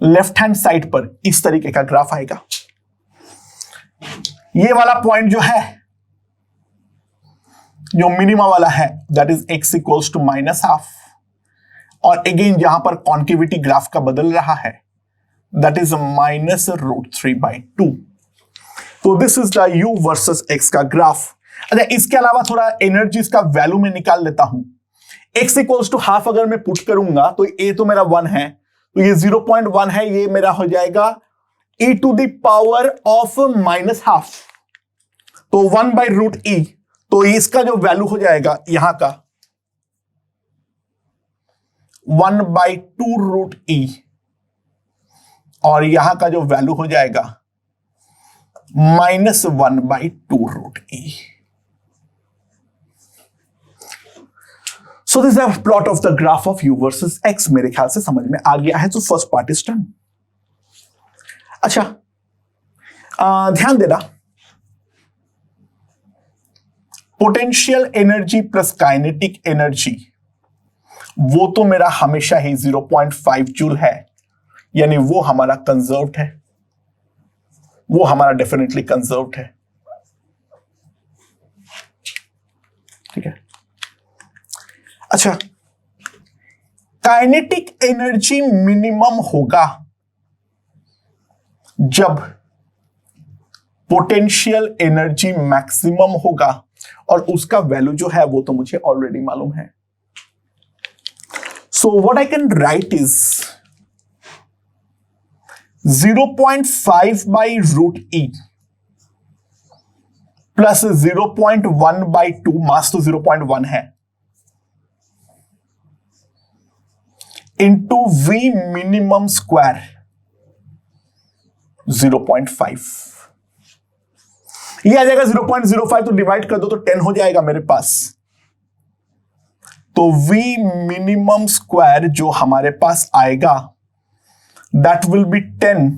[SPEAKER 1] left hand side पर इस तरीके का ग्राफ आएगा। ये वाला पॉइंट जो है, जो मिनिमा वाला है, that is x equals to minus half, और अगेन जहां पर कॉन्केविटी ग्राफ का बदल रहा है, दैट इज माइनस √3/2। तो this is the u versus x का ग्राफ। अच्छा, इसके अलावा थोड़ा एनर्जीज का वैल्यू में निकाल लेता हूं। x इक्वल्स टू हाफ अगर मैं पुट करूंगा तो a तो मेरा 1 है, तो ये 0.1 है, ये मेरा हो जाएगा e to the power of minus half, तो 1/√e। तो इसका जो वैल्यू हो जाएगा यहां का 1/2√e, और यहां का जो वैल्यू हो जाएगा -1/2√e। So this is plot of the graph of you versus x. मेरे ख्याल से समझ में आ गया है, तो फर्स्ट पार्ट इज डन। अच्छा, ध्यान देना, potential energy plus kinetic energy वो तो मेरा हमेशा ही 0.5 जूल है, यानी वो हमारा कंजर्व्ड है, वो हमारा डेफिनेटली कंजर्व्ड है। ठीक है। अच्छा, काइनेटिक एनर्जी मिनिमम होगा जब पोटेंशियल एनर्जी मैक्सिमम होगा, और उसका वैल्यू जो है वो तो मुझे ऑलरेडी मालूम है। So what I can write is 0.5 by root e plus 0.1 by 2, mass तो 0.1 है, इंटू वी मिनिमम स्क्वायर 0.5। ये आ जाएगा 0.05, तो डिवाइड कर दो तो 10 हो जाएगा मेरे पास। तो v मिनिमम स्क्वायर जो हमारे पास आएगा that will be 10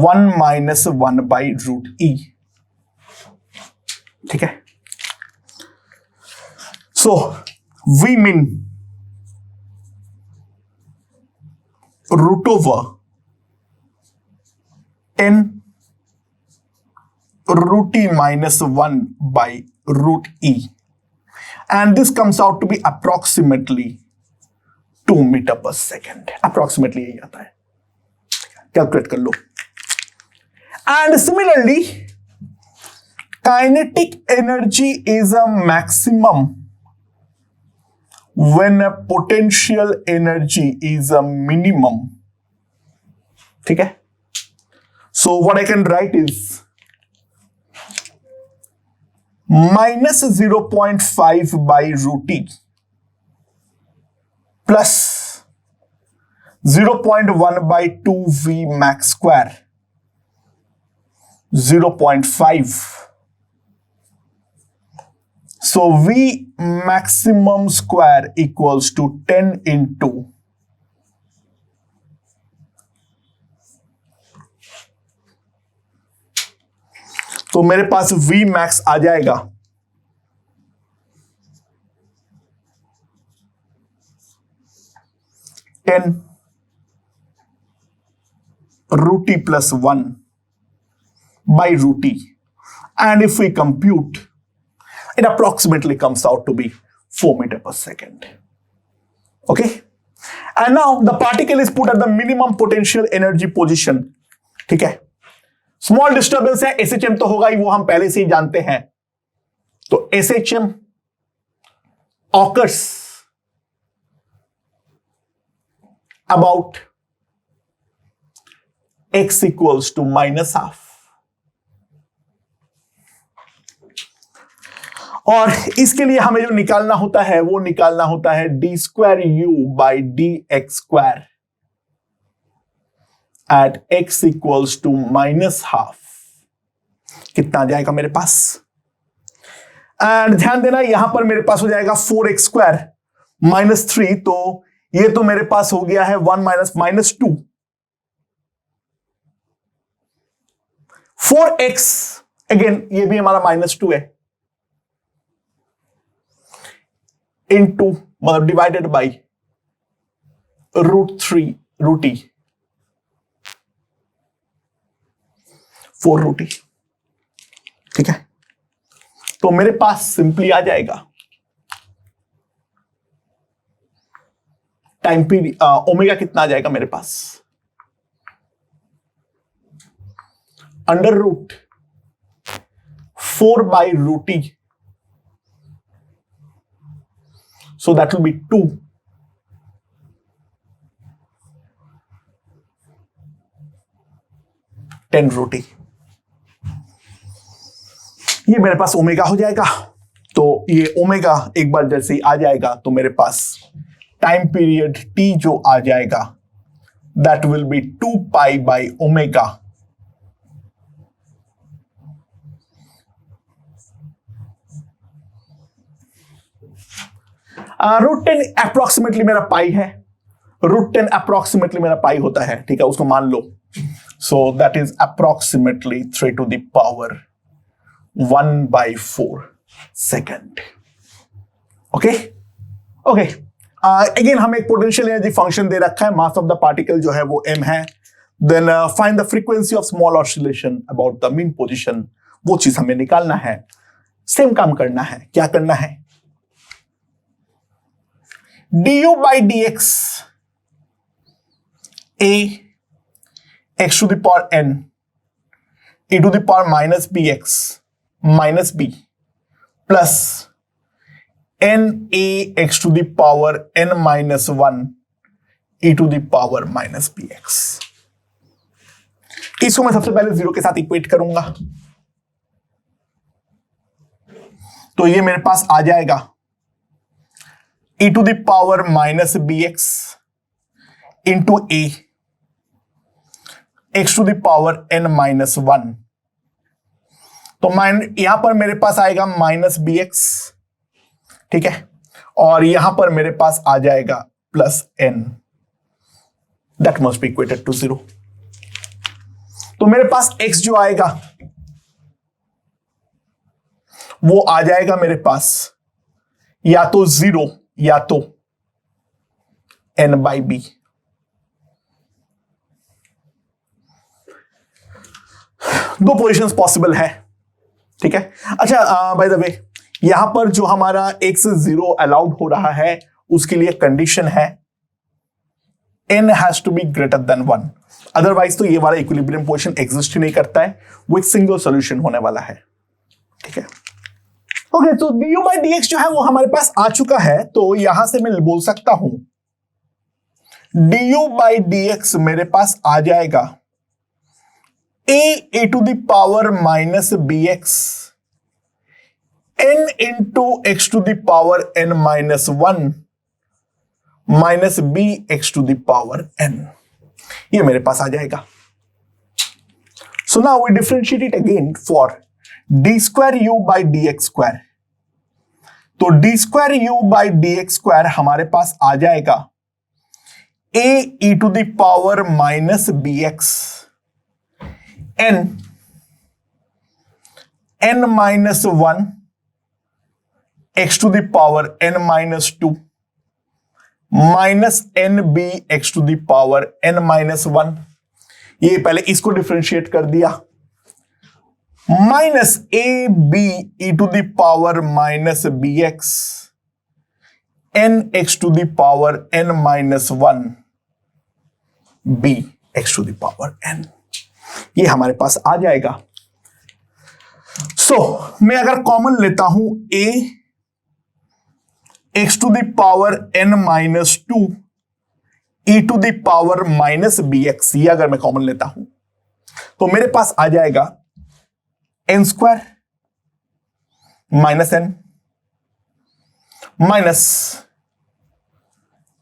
[SPEAKER 1] 1 minus 1 by root e. ठीक है। So v min root over 10 root e minus 1 by root e, and this comes out to be approximately 2 meter per second। approximately यही आता है, calculate कर लो। and similarly kinetic energy is a maximum when a potential energy is a minimum। ठीक है। so what I can write is minus 0.5 by root e plus 0.1 by 2v max square 0.5। so v maximum square equals to 10 into तो मेरे पास v max आ जाएगा 10 root e plus 1 by root e, and if we compute it approximately comes out to be 4 meter per second। okay, and now the particle is put at the minimum potential energy position। ठीक है। Small disturbance है, SHM तो होगा ही, वो हम पहले से ही जानते हैं। तो SHM occurs about x equals to -12, और इसके लिए हमें जो निकालना होता है वो निकालना होता है d square u by dx square at x equals to -12। कितना आ जाएगा मेरे पास? एंड ध्यान देना यहां पर मेरे पास हो जाएगा 4x स्क्वायर -3, तो ये तो मेरे पास हो गया है 1 माइनस -2। 4x अगेन ये भी हमारा -2 है, इनटू मतलब divided by √3 root e 4 root e. ठीक है। तो मेरे पास सिंपली आ जाएगा टाइम पीरियड ओमेगा कितना आ जाएगा मेरे पास √4 by root e, so that will be 2 10 root e. ये मेरे पास ओमेगा हो जाएगा। तो ये ओमेगा एक बार जैसे ही आ जाएगा तो मेरे पास टाइम पीरियड टी जो आ जाएगा that will be 2 pi by omega √10 approximately मेरा पाई है, √10 अप्रोक्सीमेटली मेरा पाई होता है, ठीक है, उसको मान लो। So that is approximately 3⁴ second. Okay okay, again हमें एक पोटेंशियल एनर्जी फंक्शन दे रखा है, मास ऑफ द पार्टिकल जो है वो m है। Then find the frequency of small oscillation about the mean position, वो चीज हमें निकालना है। सेम काम करना है, क्या करना है, du/dx a x to the power n e to the power minus bx minus b plus n a x to the power n minus 1 e to the power minus bx। इसको मैं सबसे पहले 0 के साथ इक्वेट करूंगा, तो ये मेरे पास आ जाएगा e to the power minus bx into a x to the power n minus 1। तो यहां पर मेरे पास आएगा माइनस bx, ठीक है, और यहां पर मेरे पास आ जाएगा plus n, that must be equated to 0। तो मेरे पास x जो आएगा वो आ जाएगा मेरे पास या तो 0 या तो n/b। दो पोजीशंस पॉसिबल है, ठीक है। अच्छा, बाय द वे यहां पर जो हमारा x 0 अलाउड हो रहा है उसके लिए कंडीशन है n has to be greater than 1, otherwise तो ये वाला इक्विलिब्रियम पोजीशन एग्जिस्ट ही नहीं करता है, वो एक सिंगल सॉल्यूशन होने वाला है, ठीक है। ओके, तो du/dx जो है वो हमारे पास आ चुका है, तो यहां से मैं बोल सकता हूं du/dx मेरे पास आ जाएगा a to the power minus bx n into x to the power n minus 1 minus bx to the power n, ये मेरे पास आ जाएगा। So now we differentiate it again for d²u/dx²। तो d²u/dx² हमारे पास आ जाएगा a e to the power minus bx n minus 1 x to the power n minus 2 minus nb x to the power n minus 1। ये पहले इसको differentiate कर दिया, minus a b e to the power minus b x n x to the power n minus 1 b x to the power n, ये हमारे पास आ जाएगा। सो मैं अगर कॉमन लेता हूं a x to the power n minus 2 e to the power minus b x, ये अगर मैं कॉमन लेता हूं तो मेरे पास आ जाएगा n² minus n minus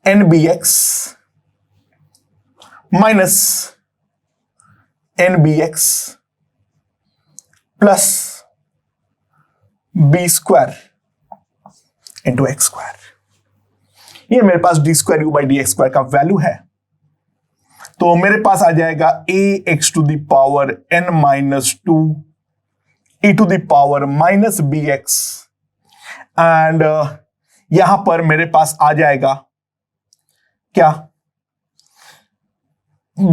[SPEAKER 1] nbx minus nbx plus b² into x²। ये मेरे पास d²u/dx² का वैल्यू है, तो मेरे पास आ जाएगा a x to the power n minus 2 e to the power minus bx and यहां पर मेरे पास आ जाएगा क्या,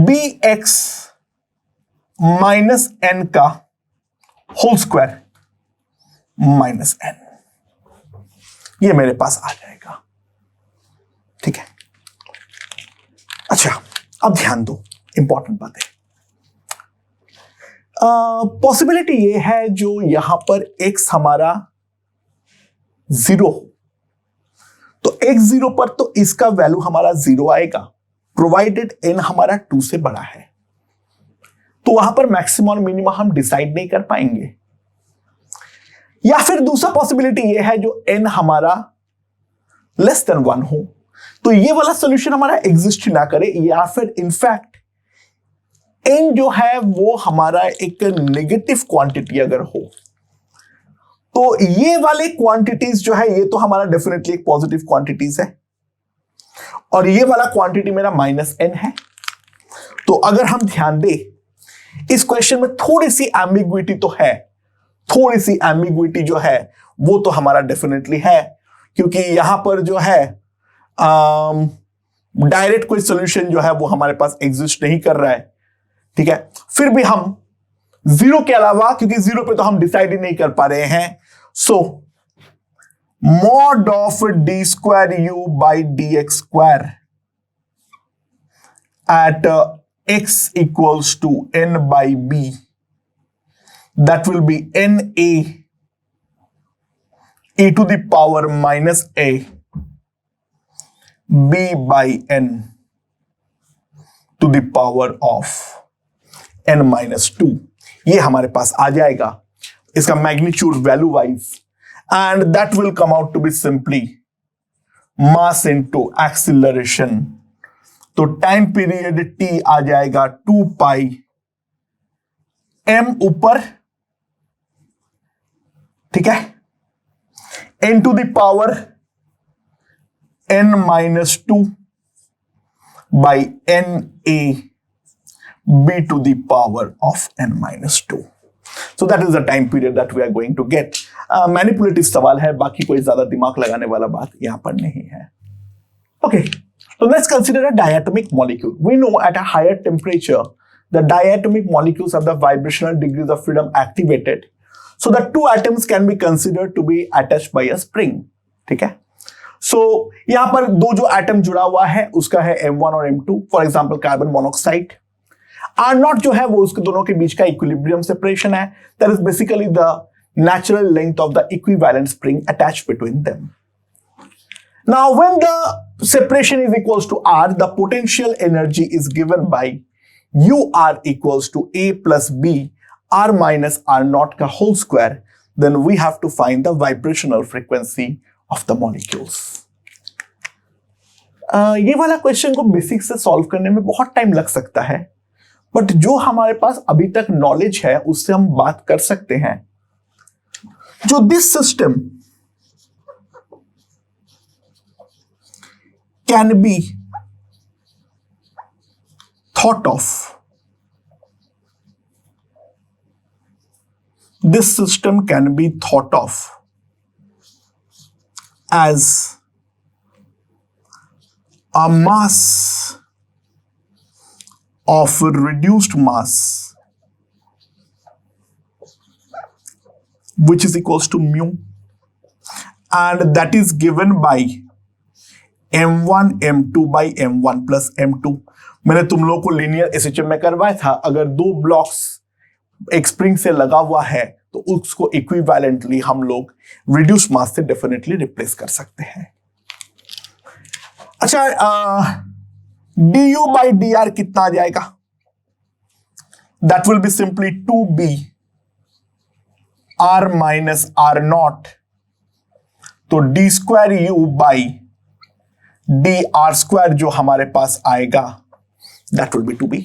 [SPEAKER 1] bx माइनस n का होल स्क्वायर माइनस n, ये मेरे पास आ जाएगा, ठीक है। अच्छा, अब ध्यान दो, इंपॉर्टेंट बात है। पॉसिबिलिटी ये है जो यहां पर x हमारा 0, तो x0 पर तो इसका वैल्यू हमारा 0 आएगा, प्रोवाइडेड n हमारा 2 से बड़ा है, तो वहां पर मैक्सिमम और मिनिमम हम डिसाइड नहीं कर पाएंगे। या फिर दूसरा पॉसिबिलिटी ये है जो n हमारा लेस देन 1 हो, तो ये वाला सॉल्यूशन हमारा एग्जिस्ट ना करे, या फिर इनफैक्ट n जो है वो हमारा एक नेगेटिव क्वांटिटी अगर हो, तो ये वाले क्वांटिटीज जो है ये तो हमारा डेफिनेटली एक पॉजिटिव क्वांटिटीज है, और ये वाला क्वांटिटी मेरा -n है। तो अगर हम ध्यान दें इस क्वेश्चन में थोड़ी सी एम्बिग्विटी तो है, थोड़ी सी एम्बिग्विटी जो है वो तो हमारा डेफिनेटली है, क्योंकि यहां पर जो है डायरेक्ट कोई सॉल्यूशन जो है वो हमारे पास एग्जिस्ट नहीं कर रहा है, ठीक है। फिर भी हम जीरो के अलावा, क्योंकि जीरो पे तो हम डिसाइड ही नहीं कर पा रहे हैं, सो mod of d² by dx square at x equals to n by b, that will be na e to the power minus a b by n to the power of n minus 2। ये हमारे पास आ जाएगा इसका magnitude value wise, and that will come out to be simply mass into acceleration। तो time period t आ जाएगा 2 pi m ऊपर, ठीक है, n to the power n minus 2 by n a b to the power of n minus 2। So that is the time period that we are going to get। Manipulative सवाल है, बाकी कोई ज्यादा दिमाग लगाने वाला बात यहां पर नहीं है। Okay, so let's consider a diatomic molecule। We know at a higher temperature, the diatomic molecules have the vibrational degrees of freedom activated, so the two atoms can be considered to be attached by a spring। ठीक है, so यहां पर दो जो atom जुड़ा हुआ है उसका है M1 और M2, for example carbon monoxide. R0 जो है वो उसके दोनों के बीच का इक्विलिब्रियम सेपरेशन है, that is basically the natural length of the equivalent spring attached between them। Now when the separation is equals to R, the potential energy is given by UR equals to A plus B R minus R0 का whole square। Then we have to find the vibrational frequency of the molecules। ये वाला question को basic से solve करने में बहुत time लग सकता है, बट जो हमारे पास अभी तक नॉलेज है उससे हम बात कर सकते हैं। जो this system can be thought of, this system can be thought of as a mass of reduced mass which is equals to mu, and that is given by m1 m2 by m1 plus m2। मैंने तुम लोगों को linear SHM में करवाया था, अगर दो blocks एक स्प्रिंग से लगा हुआ है तो उसको इक्विवेलेंटली हम लोग रिड्यूस मास से डेफिनेटली रिप्लेस कर सकते हैं। अच्छा, du by dr कितना आ जाएगा? That will be simply 2b R minus R0, तो d² u बाई dr² जो हमारे पास आएगा दैट विल बी 2b।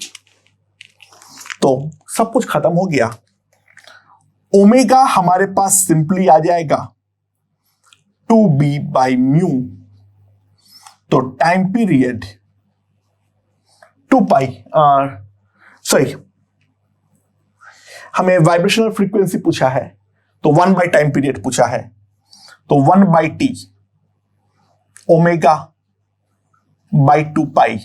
[SPEAKER 1] तो सब कुछ खत्म हो गया। ओमेगा हमारे पास सिंपली आ जाएगा 2b बाई म्यू, तो टाइम पीरियड 2 पाई, सॉरी हमें वाइब्रेशनल फ्रीक्वेंसी पूछा है तो 1 बाई टाइम पीरियड पूछा है, तो 1 by t omega by 2 pi,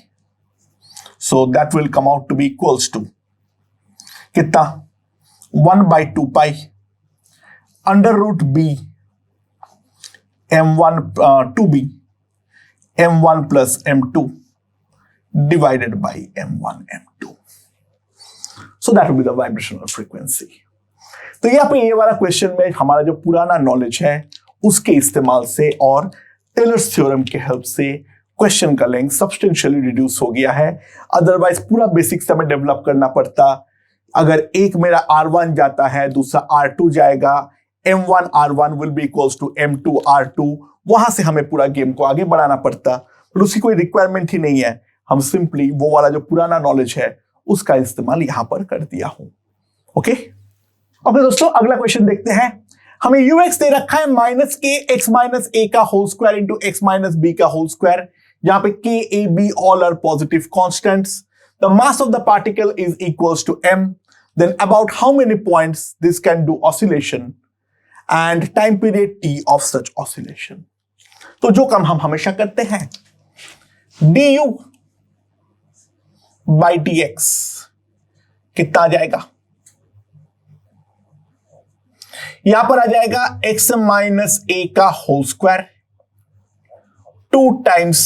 [SPEAKER 1] so that will come out to be equals to कितना? 1 by 2 pi under root b m1 2b m1 plus m2 divided by m1 m2। So that will be the vibrational frequency। तो यहाँ पे ये वाला question में हमारा जो पुराना नॉलेज है उसके इस्तेमाल से और टेलर्स थ्योरम के हेल्प से क्वेश्चन का लेंथ सब्सटेंशियली रिड्यूस हो गया है। अदरवाइज पूरा बेसिक समय डेवलप करना पड़ता। अगर एक मेरा R1 जाता है, दूसरा R2 जाएगा, M1 R1 will be equals to M2 R2, वहां से हमें पूरा गेम को आगे बढ़ाना पड़ता, पर उसकी कोई रिक्वायरमेंट ही नहीं है। हम सिंपली वो वाला जो पुराना नॉलेज है उसका इस्तेमाल यहां पर कर दिया हूं। ओके ओके दोस्तों, अगला क्वेश्चन देखते हैं। हमें ux दे रखा है माइनस के एक्स माइनस ए का whole square into x minus b का होल स्क्वायर, जहां पे k a b all are positive constants. The mass of the particle is equals to m. Then about how many points this can do oscillation and time period t of such oscillation. तो जो काम हम हमेशा करते हैं, du by dx कितना आ जाएगा, यहां पर आ जाएगा x माइनस ए का whole square 2 times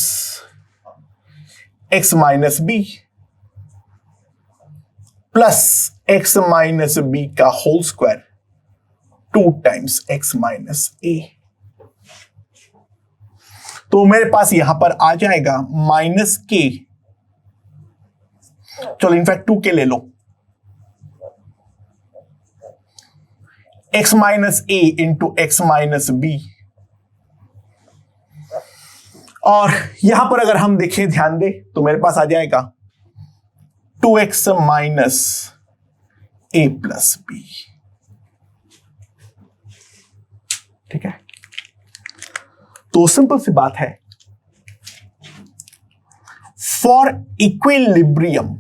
[SPEAKER 1] x minus b plus x minus b का whole square 2 times x minus a. तो मेरे पास यहां पर आ जाएगा माइनस के, चलो इनफैक्ट 2 के ले लो, x माइनस ए इंटू एक्स माइनस बी. और यहां पर अगर हम देखें, ध्यान दें, तो मेरे पास आ जाएगा 2x minus a plus b. ठीक है, तो सिंपल सी बात है, for equilibrium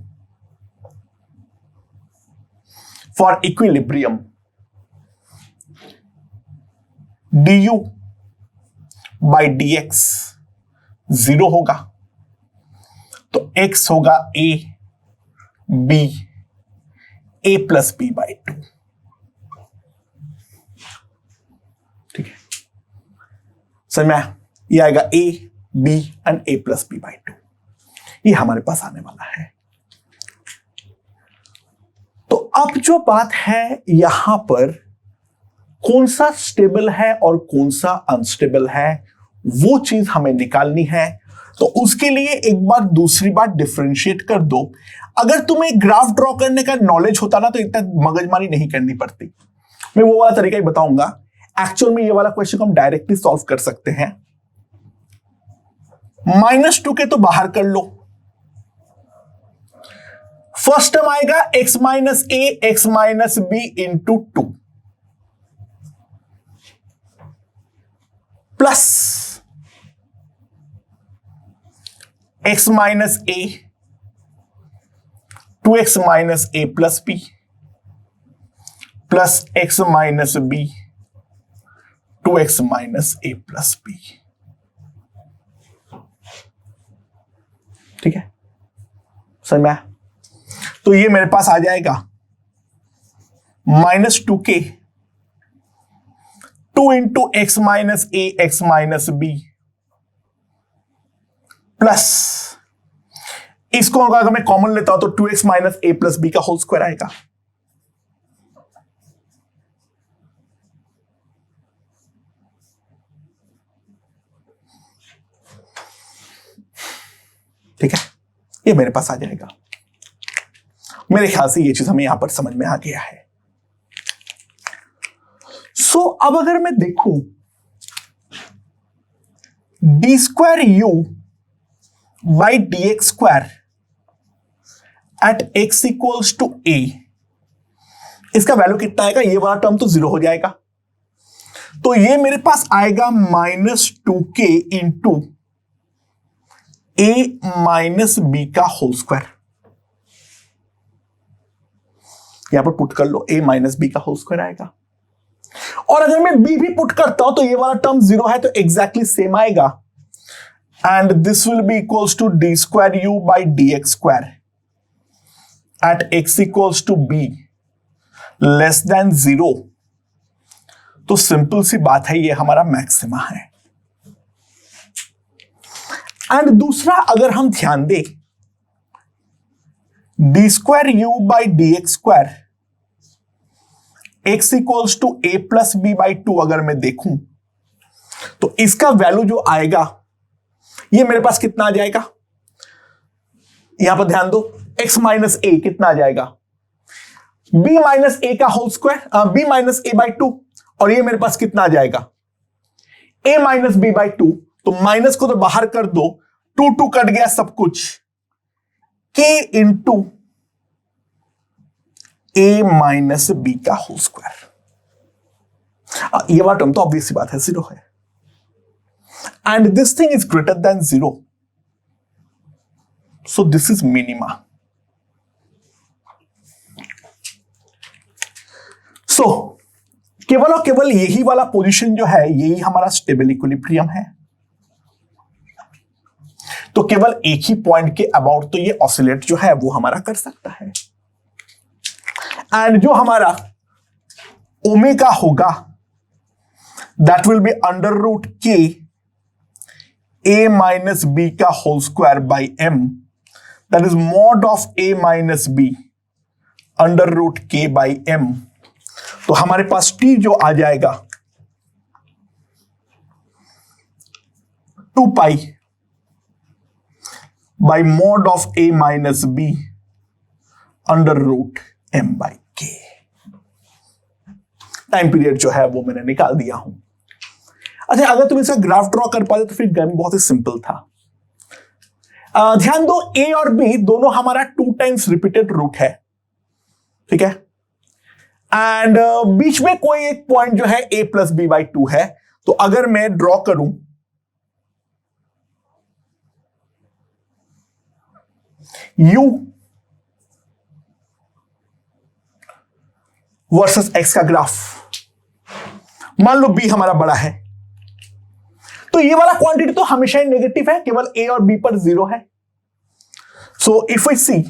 [SPEAKER 1] du by dx 0 होगा, तो x होगा a b a plus b by 2. ठीक है, समझ में आया? ये आएगा a b and a plus b by 2. ये हमारे पास आने वाला है. तो अब जो बात है, यहां पर कौन सा स्टेबल है और कौन सा अनस्टेबल है, वो चीज हमें निकालनी है. तो उसके लिए एक बार दूसरी बात डिफरेंशिएट कर दो. अगर तुम्हें ग्राफ ड्रॉ करने का नॉलेज होता ना, तो इतना मगजमारी नहीं करनी पड़ती. मैं वो वाला तरीका ही बताऊंगा. एक्चुअल में ये वाला क्वेश्चन हम डायरेक्टली सॉल्व कर सकते हैं. -2 के तो बाहर कर लो. फर्स्ट टर्म आएगा x minus a x minus b into 2 plus x minus a 2x minus a plus b plus x minus b 2x minus a plus b. ठीक है, समझ में आया? तो ये मेरे पास आ जाएगा -2 के 2 into x minus a x minus b plus, इसको अगर मैं कॉमन लेता हूं तो 2x minus a plus B का होल स्क्वायर आएगा. ठीक है, ये मेरे पास आ जाएगा. मेरे ख्याल से ये चीज हमें यहां पर समझ में आ गया है. सो अब अगर मैं देखूं d square u by d x square at x equals to a, इसका वैल्यू कितना आएगा? ये वाला टर्म तो 0 हो जाएगा. तो ये मेरे पास आएगा -2 के इंटू ए माइनस बी का होल स्क्वायर. यहां पर पुट कर लो, a माइनस बी का होल स्क्वायर आएगा. और अगर मैं b भी पुट करता हूं तो ये वाला टर्म 0 है, तो एग्जैक्टली सेम आएगा. And this will be equals to d square u by d x square at x equals to b less than 0. तो सिंपल सी बात है, ये हमारा मैक्सिमा है. एंड दूसरा, अगर हम ध्यान दें, d square u by d x square x equals to a plus b by 2 अगर मैं देखूं, तो इसका वैल्यू जो आएगा, ये मेरे पास कितना आ जाएगा? यहां पर ध्यान दो, x माइनस ए कितना आ जाएगा? b माइनस ए का whole square, b minus a by 2. और ये मेरे पास कितना आ जाएगा? a minus b by 2. तो माइनस को तो बाहर कर दो, 2 कट गया सब कुछ, k इंटू ए माइनस बी का होल स्क्वायर. ये वाला टर्म तो ऑब्वियस सी बात है, 0 है, and this thing is greater than 0, so this is minima. So केवल और केवल यही वाला पोजीशन जो है, यही हमारा स्टेबल इक्विलिब्रियम है. तो केवल एक ही पॉइंट के अबाउट तो ये ऑसिलेट जो है वो हमारा कर सकता है. एंड जो हमारा ओमेगा होगा that will be under root k a minus b का whole square by m, that is mod of a minus b under root k by m. तो हमारे पास टी जो आ जाएगा 2 pi by mod of a minus b under root m by k. Time period जो है वो मैंने निकाल दिया हूं. अच्छा, अगर तुम इसका ग्राफ ड्रॉ कर पाते तो फिर गेम बहुत ही सिंपल था. ध्यान दो, ए और बी दोनों हमारा 2 टाइम्स रिपीटेड रूट है, ठीक है, एंड बीच में कोई एक पॉइंट जो है a प्लस बी बाई 2 है. तो अगर मैं ड्रॉ करूं u वर्सेस x का ग्राफ, मान लो b हमारा बड़ा है, तो ये वाला क्वांटिटी तो हमेशा ही नेगेटिव है, केवल a और b पर 0 है. So if we see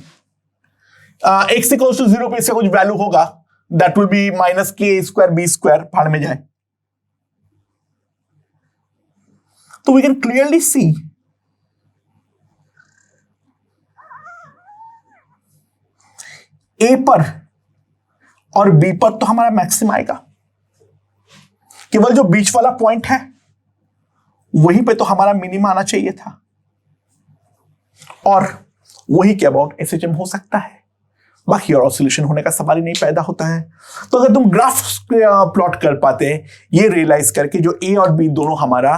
[SPEAKER 1] x equals to 0 पे इसका कुछ वैल्यू होगा, that will be minus k square b square, भाड़ में जाए. तो we can clearly see a पर और बी पर तो हमारा मैक्सिमम आएगा, केवल जो बीच वाला पॉइंट है वहीं पे तो हमारा मिनिमम आना चाहिए था, और वही के अबाउट एसएचएम हो सकता है. बाकी और ऑसिलेशन होने का सवाल ही नहीं पैदा होता है. तो अगर तुम ग्राफ प्लॉट कर पाते ये रियलाइज करके जो ए और बी दोनों हमारा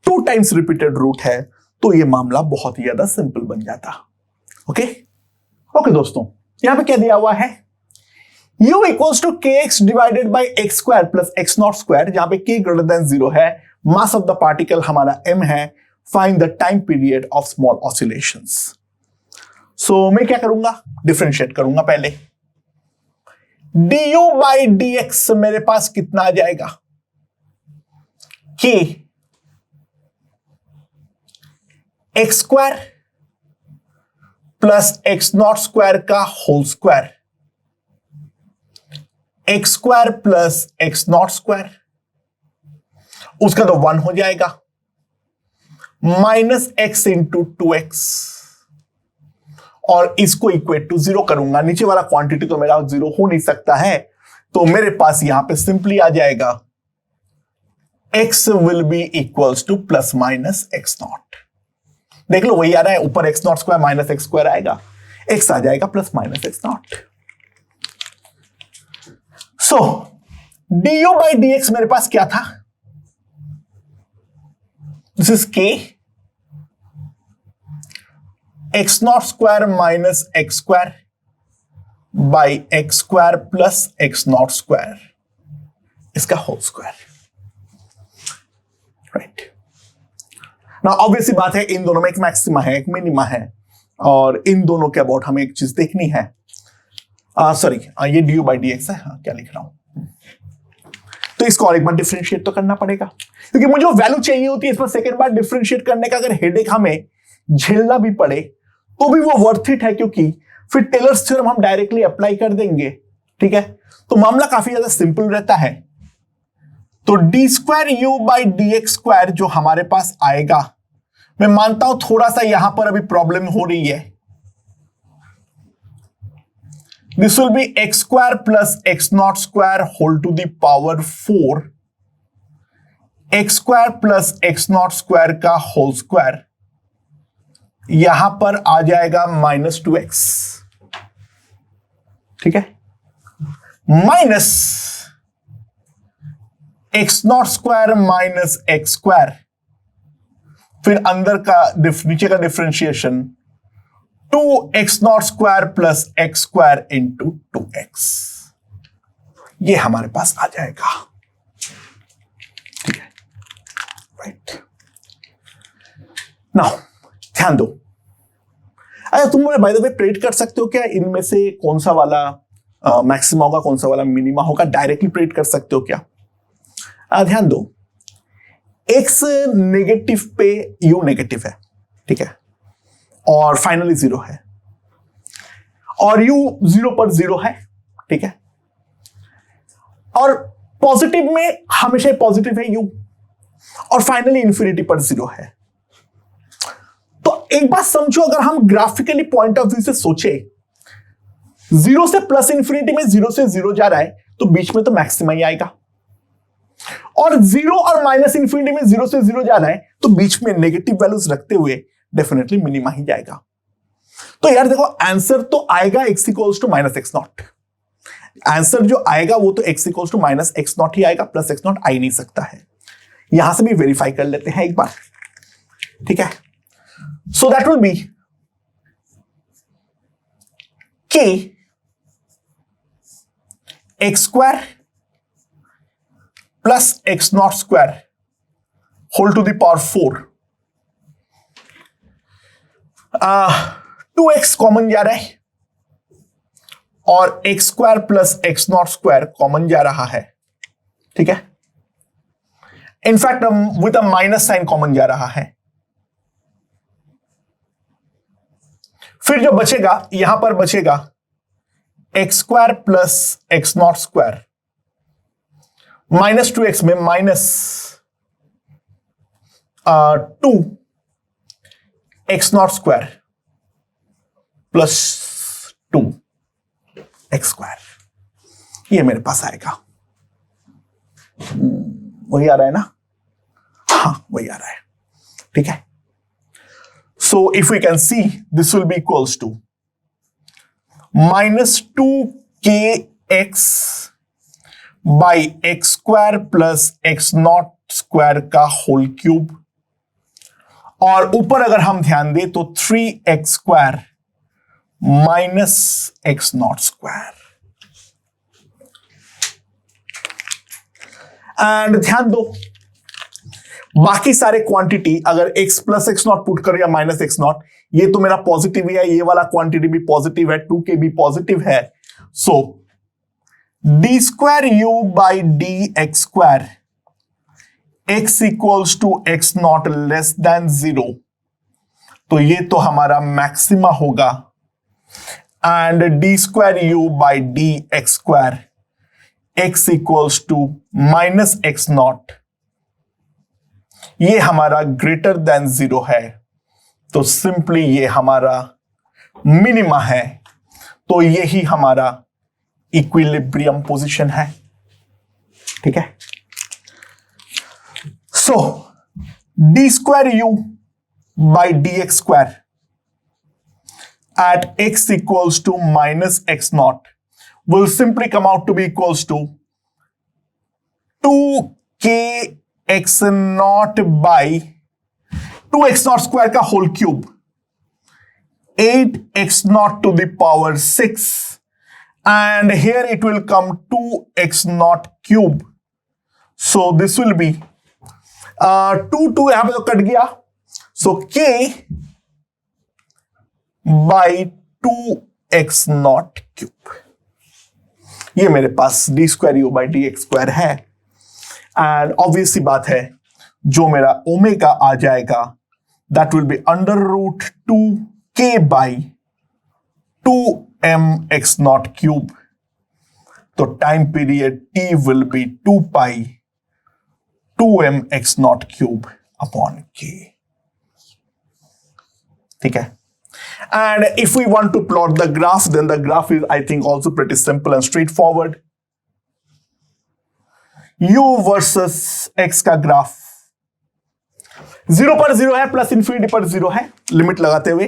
[SPEAKER 1] 2 टाइम्स रिपीटेड रूट है, तो ये मामला बहुत ही ज्यादा सिंपल बन जाता. ओके दोस्तों, यहां पे क्या दिया हुआ है, u equals to k x divided by x square plus x not square, जहां पे k ग्रेटर देन 0 है, मास ऑफ द पार्टिकल हमारा m है, find the time period of small oscillations. So मैं क्या करूंगा, डिफरेंशिएट करूंगा पहले. du बाई dx मेरे पास कितना आ जाएगा, k x square plus x not square का whole square, x square plus x not square, उसका तो 1 हो जाएगा, माइनस एक्स इंटू 2x, और इसको इक्वेट टू 0 करूंगा. नीचे वाला क्वांटिटी तो मेरा 0 हो नहीं सकता है, तो मेरे पास यहां पे सिंपली आ जाएगा x will be equals two plus minus x not. देख लो वही आ रहा है, ऊपर x not square minus x square आएगा, x आ जाएगा plus minus x naught. So du by dx मेरे पास क्या था, this is k x not square minus x square by x square plus x not square, इसका whole square. Right ना, obviously बात है इन दोनों में एक मैक्सिमा है, एक मिनिमा है, और इन दोनों के अबाउट हमें एक चीज देखनी है. सॉरी, ये du बाई dx है, क्या लिख रहा हूं, तो इसको और एक बार डिफरेंशिएट तो करना पड़ेगा, क्योंकि मुझे वैल्यू चाहिए होती है. इस पर सेकेंड बार डिफरेंशिएट करने का अगर हेडेक हमें झेलना भी पड़े तो भी वो वर्थ इट है, क्योंकि फिर टेलर्स थ्योरम हम डायरेक्टली अप्लाई कर देंगे. ठीक है, तो मामला काफी ज्यादा सिंपल रहता है. तो d square u by d x square जो हमारे पास आएगा, मैं मानता हूं थोड़ा सा यहां पर अभी प्रॉब्लम हो रही है. This will be x square plus x not square whole to the power 4, x square plus x not square का होल स्क्वायर, यहां पर आ जाएगा माइनस 2x. ठीक है, minus x not square minus x square, फिर अंदर का नीचे का differentiation 2x not square plus x square into 2x, ये हमारे पास आ जाएगा. राइट। नाउ ध्यान दो, अच्छा तुम मुझे बाय द वे प्रेडिक्ट कर सकते हो क्या इनमें से कौन सा वाला मैक्सिमा होगा, कौन सा वाला मिनिमा होगा? डायरेक्टली प्रेडिक्ट कर सकते हो क्या? ध्यान दो, x नेगेटिव पे u नेगेटिव है, ठीक है, और फाइनली 0 है, और u 0 पर 0 है, ठीक है, और पॉजिटिव में हमेशा पॉजिटिव है u, और फाइनली इंफिनिटी पर 0 है। तो एक बात समझो, अगर हम ग्राफिकली पॉइंट ऑफ व्यू से सोचे, 0 से प्लस इंफिनिटी में 0 से 0 जा रहा है, तो बीच में तो मैक्सिमा ही आएगा, और 0 और माइनस इंफिनिटी में 0 से 0 जा रहा है, तो बीच में नेगेटिव वैल्यूज रखते हुए डेफिनेटली मिनिमा ही जाएगा। तो यार देखो, आंसर तो आएगा x equals to minus x not. Answer जो आएगा वो तो x equals to minus x not ही आएगा, प्लस एक्स नॉट आ ही नहीं सकता है। यहां से भी वेरीफाई कर लेते हैं एक बार, ठीक है। So that will be k x square plus x not square whole to the power 4। 2x common जा रहा है, और x square plus x not square common जा रहा है, ठीक है। In fact with a minus sign common जा रहा है। फिर जो बचेगा, यहां पर बचेगा x square plus x not square, minus 2x में minus 2 x not square plus 2 x square, ये मेरे पास आएगा। वही आ रहा है ना? हाँ वही आ रहा है, ठीक है। So if we can see, this will be equals to minus 2kx by x square plus x naught square का होल क्यूब, और ऊपर अगर हम ध्यान दें तो 3x square minus x not square. And ध्यान दो, बाकी सारे क्वांटिटी अगर x plus x not put कर या माइनस एक्स नॉट, ये तो मेरा पॉजिटिव ही है, ये वाला क्वांटिटी भी पॉजिटिव है, 2k भी पॉजिटिव है। So d square u by d x square x equals to x naught less than 0, तो ये तो हमारा मैक्सिमा होगा। And d square u by d x square x equals to minus x naught, ये हमारा greater than 0 है, तो simply ये हमारा मिनिमा है, तो यही हमारा इक्विलिब्रियम पोजीशन है, ठीक है। So d square u by d x square at x equals to minus x naught will simply come out to be equals to 2kx naught by 2x naught square का whole cube, 8x naught to the power 6, and here it will come 2x naught cube. So this will be 2 यहां पे तो cut गया, so k by 2x naught cube, ये मेरे पास d square u by d x square है। And obviously बात है, जो मेरा ओमेगा आ जाएगा that will be under root 2k by 2m x naught cube, तो time period t will be 2 pi 2m x naught cube upon k, ठीक है। And if we want to plot the graph, then the graph is, I think, also pretty simple and straightforward. U versus x का graph 0 पर 0 है, plus infinity पर 0 है, limit लगाते हुए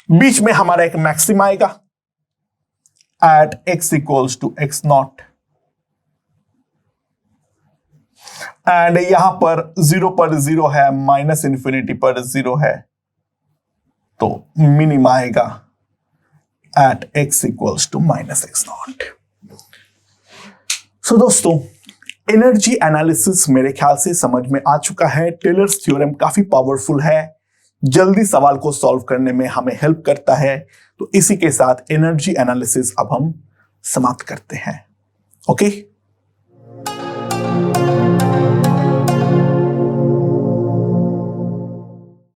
[SPEAKER 1] बीच में हमारा एक मैक्सिमा आएगा at x equals to x naught, and यहां पर 0 पर 0 है, माइनस इंफिनिटी पर 0 है, तो मिनिमा आएगा at x equals to minus x naught. So दोस्तों, एनर्जी एनालिसिस मेरे ख्याल से समझ में आ चुका है। टेलर्स थ्योरम काफी पावरफुल है, जल्दी सवाल को सॉल्व करने में हमें हेल्प करता है। तो इसी के साथ एनर्जी एनालिसिस अब हम समाप्त करते हैं। ओके।